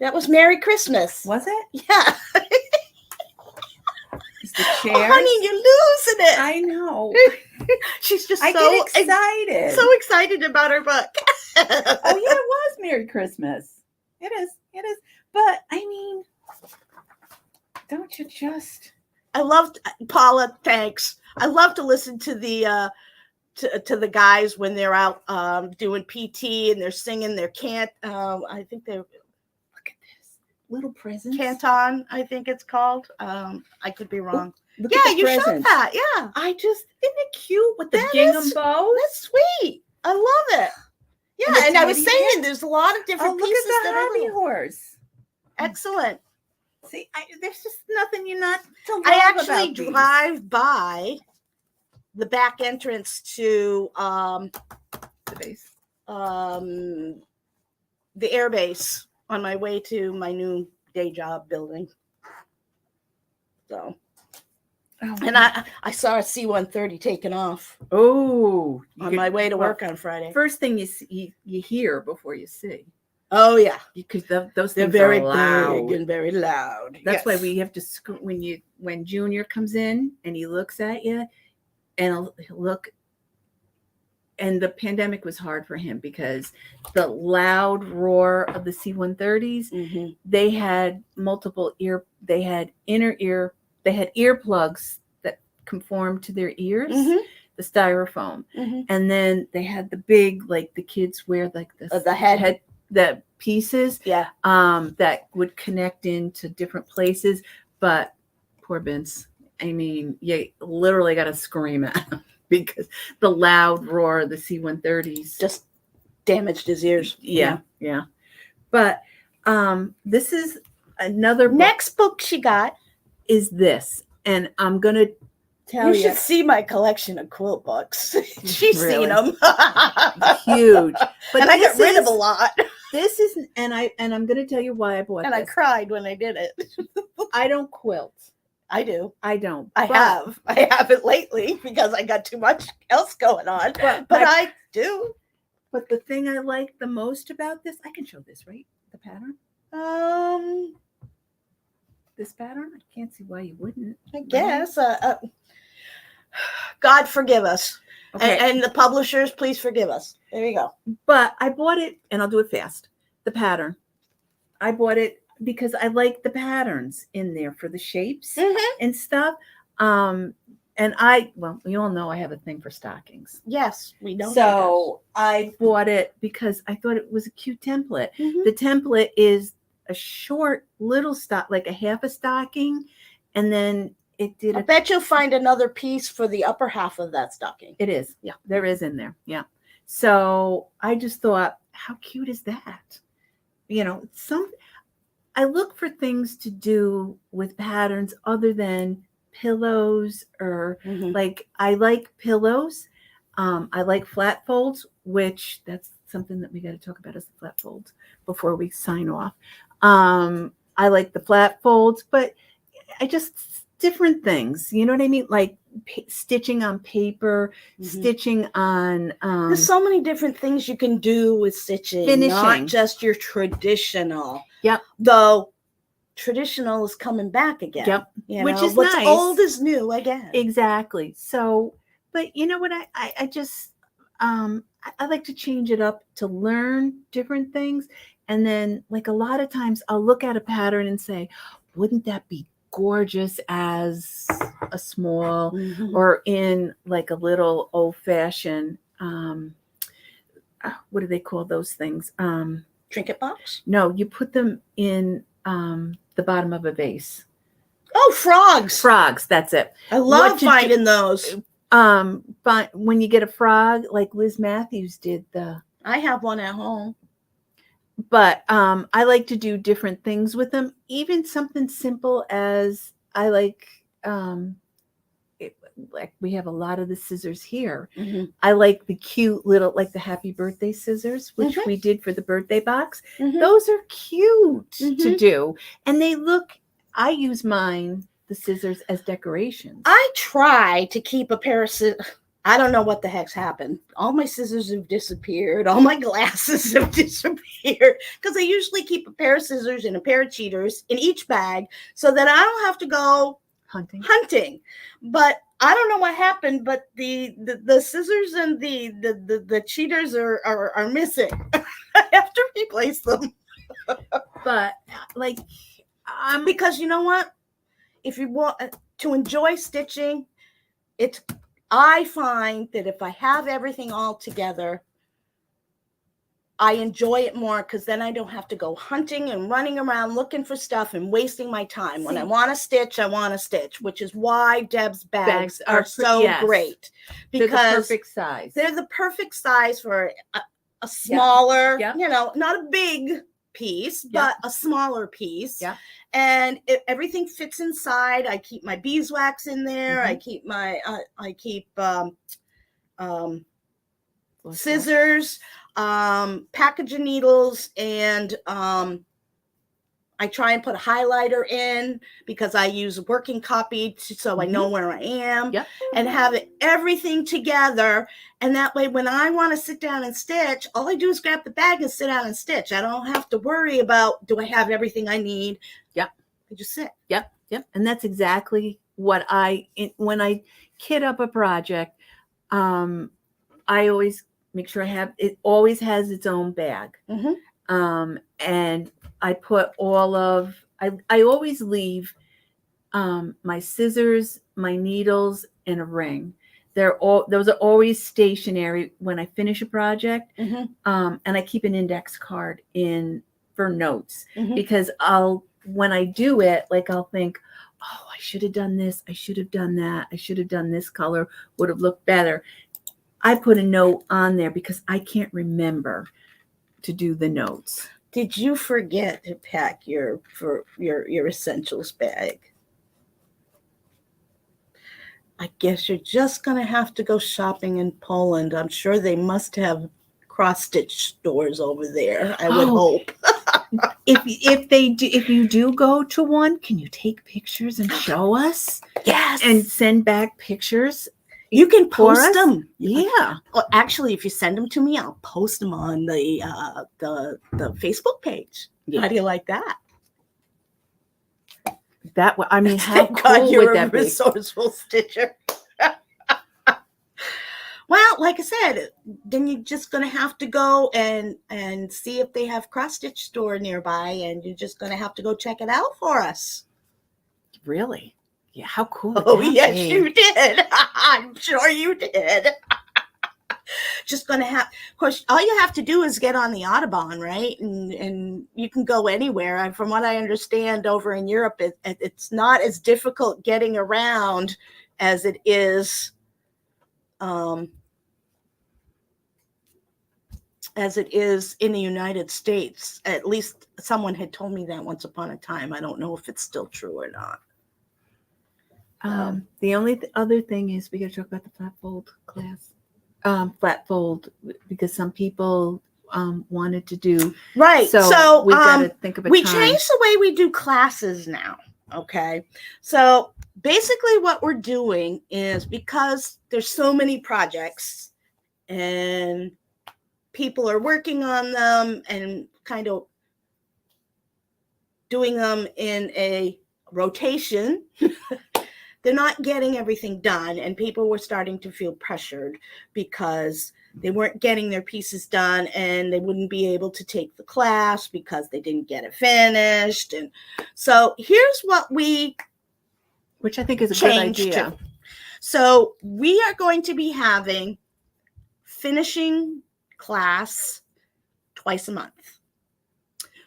That was Merry Christmas. Was it? Yeah. It's the chairs. Oh, honey, you're losing it. I know. She's just get excited. So excited about her book. Oh, yeah, it was Merry Christmas. It is. But, I mean, don't you just... I loved Paula. Thanks. I love to listen to the to the guys when they're out doing PT and they're singing their I think they're look at this little presents. Canton, I think it's called. I could be wrong. You presents. Showed that. Yeah, isn't it cute with the gingham bows? That's sweet. I love it. Yeah, and I was saying there's a lot of different pieces. Look at the hobby horse. Excellent. See, there's just nothing you're not to love. I actually drive by the back entrance to the base, the air base on my way to my new day job building. So, and I saw a C-130 taking off. Oh, on my way to work on Friday. First thing you hear before you see. Oh yeah, because those they're things very are loud. big and very loud. That's why we have to when Junior comes in and he looks at you, and he'll look. And the pandemic was hard for him because the loud roar of the C-130s. They had multiple they had earplugs that conformed to their ears. The styrofoam, and then they had the big, like the kids wear, like the head. The pieces that would connect into different places. But poor Vince, I mean, you literally got to scream at him because the loud roar of the C-130s just damaged his ears. Yeah. But this is another next book she got is this, and I'm gonna tell you. You should see my collection of quilt books. She's seen them. Huge. But and I got rid of a lot. This is, and I'm going to tell you why I bought and this. I cried when I did it. I don't quilt. I do. I don't. I haven't lately because I got too much else going on. But I do. But the thing I like the most about this, I can show this, right? The pattern. This pattern. I can't see why you wouldn't. I guess. God forgive us. Okay. And the publishers, please forgive us. There you go. But I bought it, and I'll do it fast. The pattern. I bought it because I like the patterns in there for the shapes and stuff. And we all know I have a thing for stockings. Yes, we know. So I bought it because I thought it was a cute template. The template is a short little like a half a stocking, and then it did. I bet you'll find another piece for the upper half of that stocking. It is. Yeah. There is in there. Yeah. So I just thought, how cute is that? You know, I look for things to do with patterns other than pillows or like I like pillows. I like flat folds, which that's something that we got to talk about is the flat folds before we sign off. I like the flat folds, but I just different things. You know what I mean? Like stitching on paper, stitching on. There's so many different things you can do with stitching, finishing. Not just your traditional. Yep. Though traditional is coming back again. Yep. Which is what's nice. Old is new again. Exactly. So, but you know what? I just I like to change it up to learn different things, and then like a lot of times I'll look at a pattern and say, wouldn't that be gorgeous as a small or in like a little old-fashioned what do they call those things? Trinket box? No, you put them in the bottom of a vase. Oh, frogs, that's it. I love finding those. But when you get a frog, like Liz Matthews did I have one at home. But I like to do different things with them. Even something simple as I like like we have a lot of the scissors here. I like the cute little, like the happy birthday scissors, which we did for the birthday box. Those are cute to do. And they look, I use the scissors as decorations. I try to keep a pair of scissors. I don't know what the heck's happened. All my scissors have disappeared. All my glasses have disappeared because I usually keep a pair of scissors and a pair of cheaters in each bag so that I don't have to go hunting. But I don't know what happened, but the scissors and the cheaters are missing. I have to replace them. But like, because you know what? If you want to enjoy stitching, I find that if I have everything all together, I enjoy it more because then I don't have to go hunting and running around looking for stuff and wasting my time. When I want to stitch, I want to stitch, which is why Deb's bags are so great. Because they're the perfect size. They're the perfect size for a smaller, you know, not a big piece, but a smaller piece. And everything fits inside. I keep my beeswax in there. I keep my scissors, package of needles, and I try and put a highlighter in because I use working copy so I know where I am and have everything together. And that way, when I want to sit down and stitch, all I do is grab the bag and sit down and stitch. I don't have to worry about, do I have everything I need? I just sit. And that's exactly what when I kit up a project, I always make sure it always has its own bag. And I put I always leave my scissors, my needles, and a ring. Those are always stationary when I finish a project. And I keep an index card in for notes because when I do it, like I'll think, oh, I should have done this. I should have done that. I should have done this color, would have looked better. I put a note on there because I can't remember to do the notes. Did you forget to pack your essentials bag? I guess you're just going to have to go shopping in Poland. I'm sure they must have cross-stitch stores over there, I would hope. If you do go to one, can you take pictures and show us? Yes. And send back pictures? You can post them. Yeah. Well, actually, if you send them to me, I'll post them on the Facebook page. How do you like that? I mean, how Thank cool God you're would that a be? resourceful stitcher. Well, like I said, then you're just going to have to go and see if they have cross-stitch store nearby, and you're just going to have to go check it out for us. Really? Yeah, how cool. Oh, yes, you did. I'm sure you did. just going to have, of course, all you have to do is get on the Autobahn, right? And you can go anywhere. And from what I understand over in Europe, it's not as difficult getting around as it is in the United States. At least someone had told me that once upon a time. I don't know if it's still true or not. The only other thing is we got to talk about the flat fold class. Flat fold, because some people wanted to do. Right. So we got to think of a we time. changed the way we do classes now. Okay. So basically what we're doing is, because there's so many projects and people are working on them and kind of doing them in a rotation, they're not getting everything done, and people were starting to feel pressured because they weren't getting their pieces done and they wouldn't be able to take the class because they didn't get it finished. And so here's what which I think is a good idea. So we are going to be having finishing class twice a month.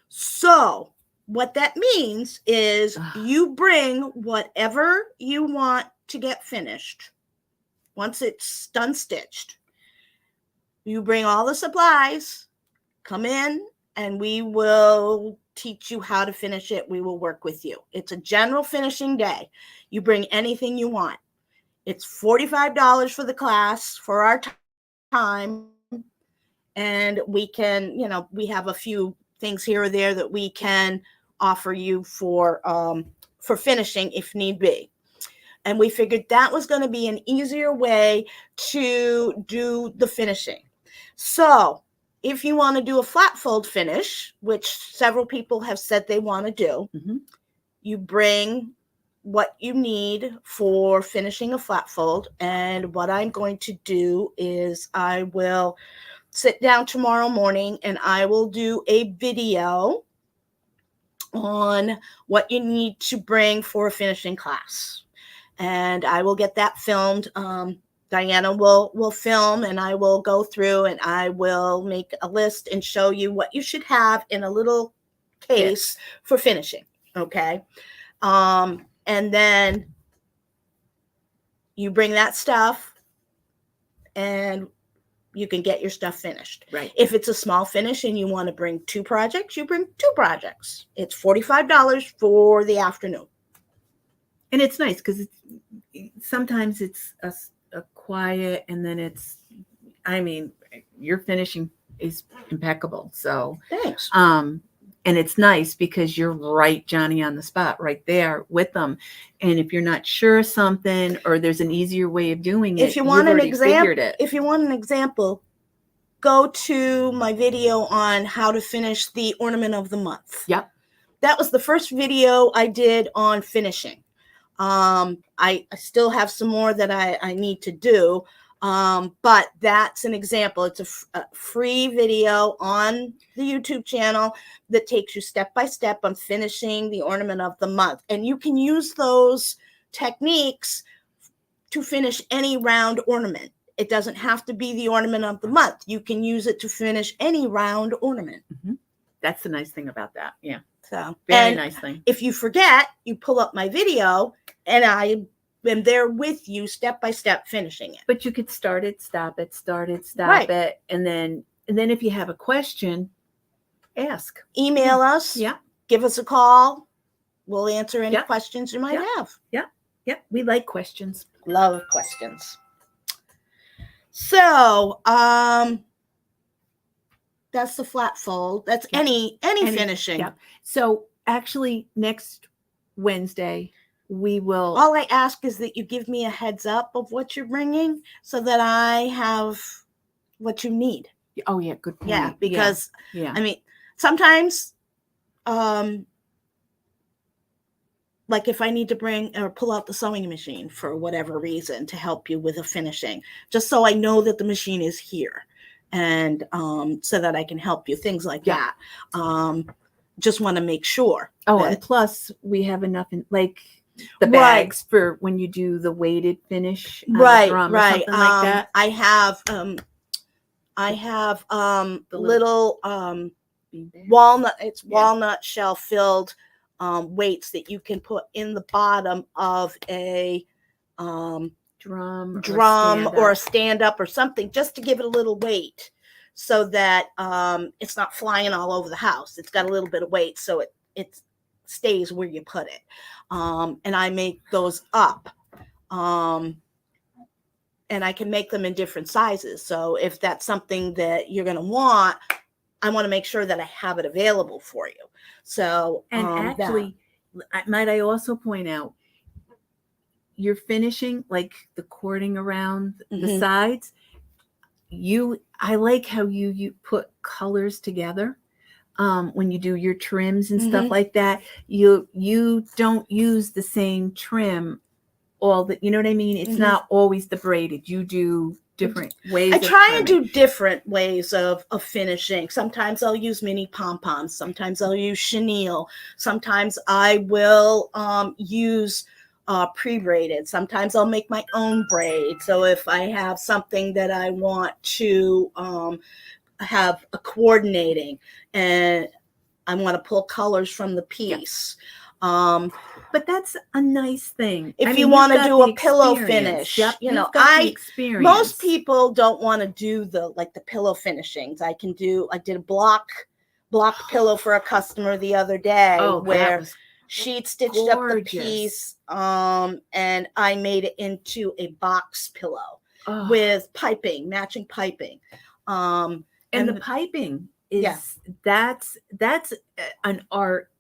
So what that means is you bring whatever you want to get finished. Once it's done stitched, you bring all the supplies, come in, and we will teach you how to finish it. We will work with you. It's a general finishing day. You bring anything you want. It's $45 for the class for our time. And we can, we have a few things here or there that we can offer you for finishing if need be. And we figured that was going to be an easier way to do the finishing. So if you want to do a flat fold finish, which several people have said they want to do, you bring what you need for finishing a flat fold. And what I'm going to do is I will sit down tomorrow morning and I will do a video on what you need to bring for a finishing class. And I will get that filmed. Diana will film, and I will go through and I will make a list and show you what you should have in a little case for finishing. Okay. And then you bring that stuff and you can get your stuff finished. Right. If it's a small finish and you want to bring 2 projects, you bring 2 projects. It's $45 for the afternoon. And it's nice because sometimes it's a quiet, and then your finishing is impeccable. So thanks. And it's nice because you're right, Johnny, on the spot right there with them. And if you're not sure of something, or there's an easier way of doing it, if you want an example, go to my video on how to finish the ornament of the month. Yep. That was the first video I did on finishing. I still have some more that I need to do. But that's an example. It's a free video on the YouTube channel that takes you step by step on finishing the ornament of the month. And you can use those techniques to finish any round ornament. It doesn't have to be the ornament of the month. You can use it to finish any round ornament. That's the nice thing about that. Yeah. So very nice thing. If you forget, you pull up my video and I am there with you step by step finishing it. But you could start it, stop it, Right. it. And then if you have a question, ask. Email us. Yeah. Give us a call. We'll answer any Yep. questions you might have. Yep. We like questions. Love questions. So, that's the flat fold. That's any finishing. Yeah. So actually next Wednesday we will. All I ask is that you give me a heads up of what you're bringing so that I have what you need. Oh yeah, good point. Yeah, because yeah. I mean, sometimes, like if I need to bring or pull out the sewing machine for whatever reason to help you with a finishing, just so I know that the machine is here, and so that I can help you, things like that. Just want to make sure. And plus we have enough in the bags for when you do the weighted finish. Right. Or something like that. I have I have The little beanbag. walnut shell filled weights that you can put in the bottom of a drum or a stand up or something, just to give it a little weight, so that it's not flying all over the house. It's got a little bit of weight, so it stays where you put it. And I make those up. And I can make them in different sizes. So if that's something that you're going to want, I want to make sure that I have it available for you. So, and actually, might I also point out, you're finishing like the cording around the sides. I like how you put colors together. When you do your trims and stuff like that, you don't use the same trim you know what I mean? It's not always the braided. You do different ways. I try and do different ways of finishing. Sometimes I'll use mini pom-poms. Sometimes I'll use chenille. Sometimes I will use pre-braided. Sometimes I'll make my own braid. So if I have something that I want to have a coordinating, and I want to pull colors from the piece. But that's a nice thing. If you want to do a pillow finish, you know, most people don't want to do the pillow finishings. I did a block pillow for a customer the other day, where she'd stitched up the piece, and I made it into a box pillow with piping, matching piping. And the piping is that's an art.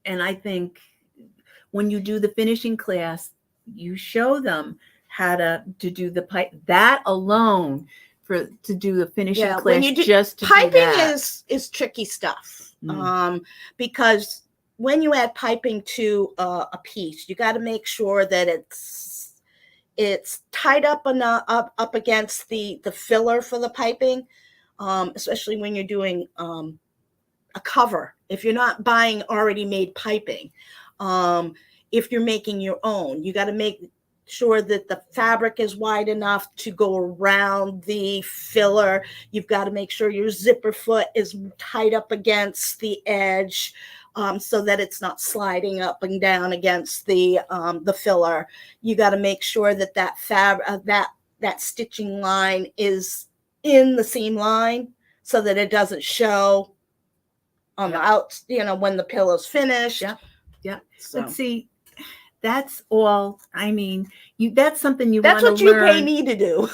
And I think when you do the finishing class, you show them how to do the pipe. That alone to do the finishing class, when you do, just to piping do that. is tricky stuff. Because when you add piping to a piece, you got to make sure that it's tied up against the filler for the piping, especially when you're doing a cover. If you're not buying already made piping, if you're making your own, you got to make sure that the fabric is wide enough to go around the filler. You've got to make sure your zipper foot is tied up against the edge, so that it's not sliding up and down against the filler. You got to make sure that that stitching line is in the seam line, so that it doesn't show on the out, when the pillow's finished. Yeah. So. But see, that's all. I mean, that's something you want to learn. That's what you pay me to do.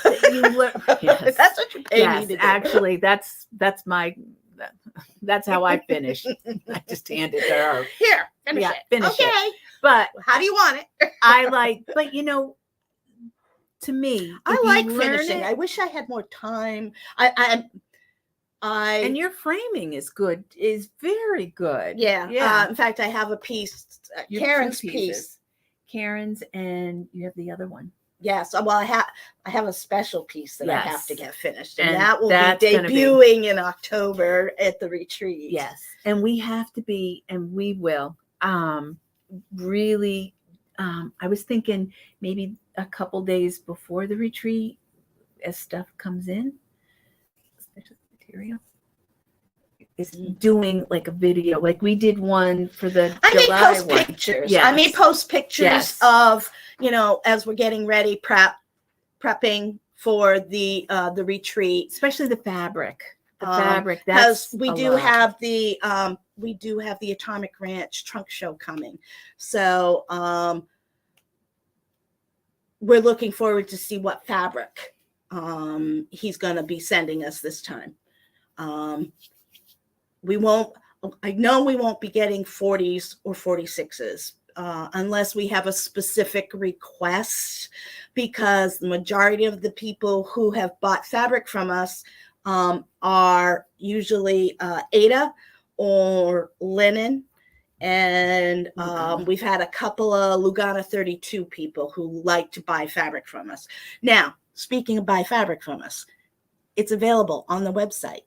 Yes. That's what you pay me to do. Actually, that's how I finish. I just hand it to her. Here, finish it. Finish okay. it. But how do you want it? but to me, I like finishing. I wish I had more time. And your framing is very good. Yeah. In fact, I have a piece, Karen's piece. Karen's, and you have the other one. Yes. Well, I have a special piece that I have to get finished, and that will be debuting in October at the retreat. Yes, and we have to be, and we will really. I was thinking maybe a couple days before the retreat, as stuff comes in, special material, is doing like a video, like we did one for the July may post pictures. Yes. I may post pictures of, as we're getting ready, prepping for the retreat, especially the fabric. Fabric, because we do have the Atomic Ranch trunk show coming, so we're looking forward to see what fabric he's going to be sending us this time. I know we won't be getting 40s or 46s unless we have a specific request, because the majority of the people who have bought fabric from us are usually Aida or linen. And we've had a couple of Lugana 32 people who like to buy fabric from us. Now, speaking of buy fabric from us, it's available on the website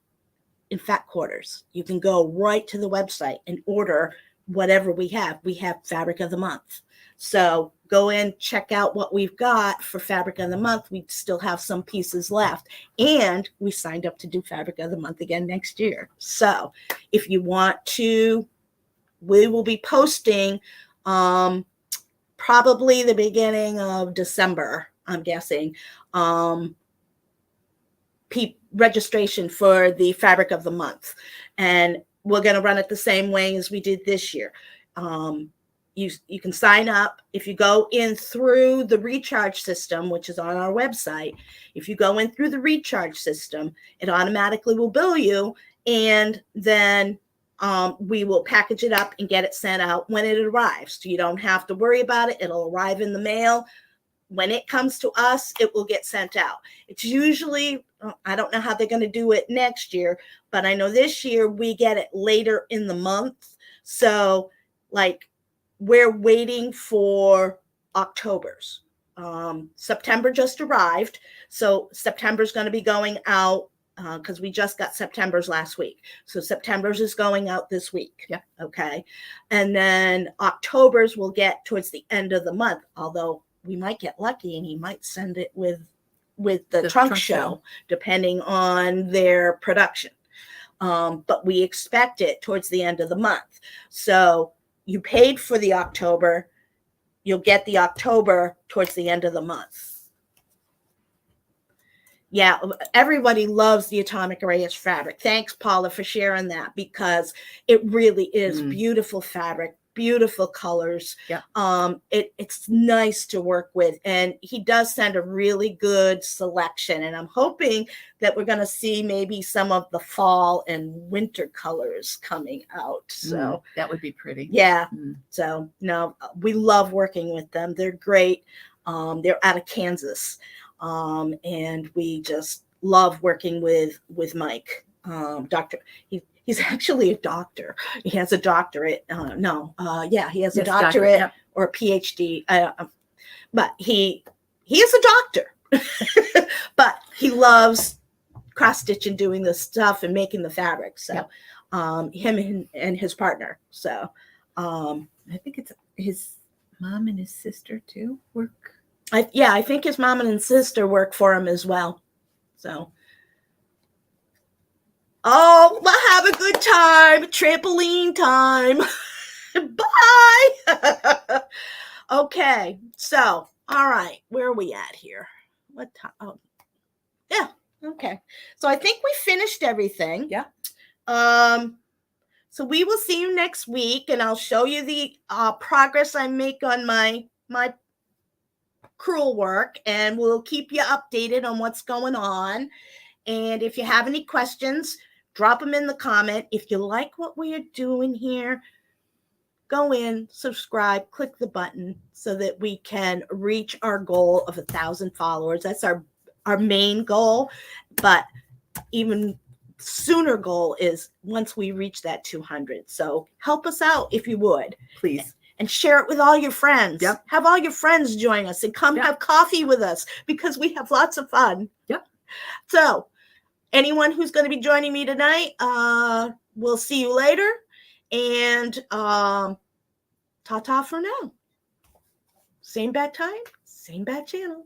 in Fat Quarters. You can go right to the website and order whatever we have fabric of the month. So go in, check out what we've got for fabric of the month. We still have some pieces left, and we signed up to do fabric of the month again next year. So if you want to, we will be posting probably the beginning of December, I'm guessing, registration for the fabric of the month. And we're going to run it the same way as we did this year. You can sign up if you go in through the recharge system, which is on our website. If you go in through the recharge system, it automatically will bill you, and then we will package it up and get it sent out when it arrives. So you don't have to worry about it. It'll arrive in the mail. When it comes to us, it will get sent out. It's usually, I don't know how they're going to do it next year, but I know this year we get it later in the month. So like, we're waiting for October's. September just arrived. So September's going to be going out because we just got September's last week. So September's is going out this week. Yeah. Okay. And then October's will get towards the end of the month, although we might get lucky and he might send it with the trunk show, depending on their production. But we expect it towards the end of the month. So you paid for the October, you'll get the October towards the end of the month. Yeah, everybody loves the Atomic Reyes fabric. Thanks, Paula, for sharing that, because it really is beautiful fabric, beautiful colors. Yeah. It's nice to work with, and he does send a really good selection, and I'm hoping that we're going to see maybe some of the fall and winter colors coming out. So that would be pretty. Yeah. So no, we love working with them. They're great. They're out of Kansas. And we just love working with Mike. Doctor, he's actually a doctor. He has a doctorate. He has a doctorate or a PhD. But he is a doctor. But he loves cross stitching, doing this stuff and making the fabric. So him and his partner. So I think it's his mom and his sister too work. I think his mom and his sister work for him as well. So, have a good time. Trampoline time. Bye. Okay. So, all right. Where are we at here? What time? Oh, yeah. Okay. So I think we finished everything. Yeah. So we will see you next week, and I'll show you the progress I make on my crewel work, and we'll keep you updated on what's going on. And if you have any questions, drop them in the comment. If you like what we are doing here, go in, subscribe, click the button so that we can reach our goal of 1,000 followers. That's our main goal, but even sooner goal is once we reach that 200. So help us out if you would, please. And share it with all your friends. Yep. Have all your friends join us and come have coffee with us, because we have lots of fun. Yep. So anyone who's going to be joining me tonight, we'll see you later. And ta-ta for now. Same bad time, same bad channel.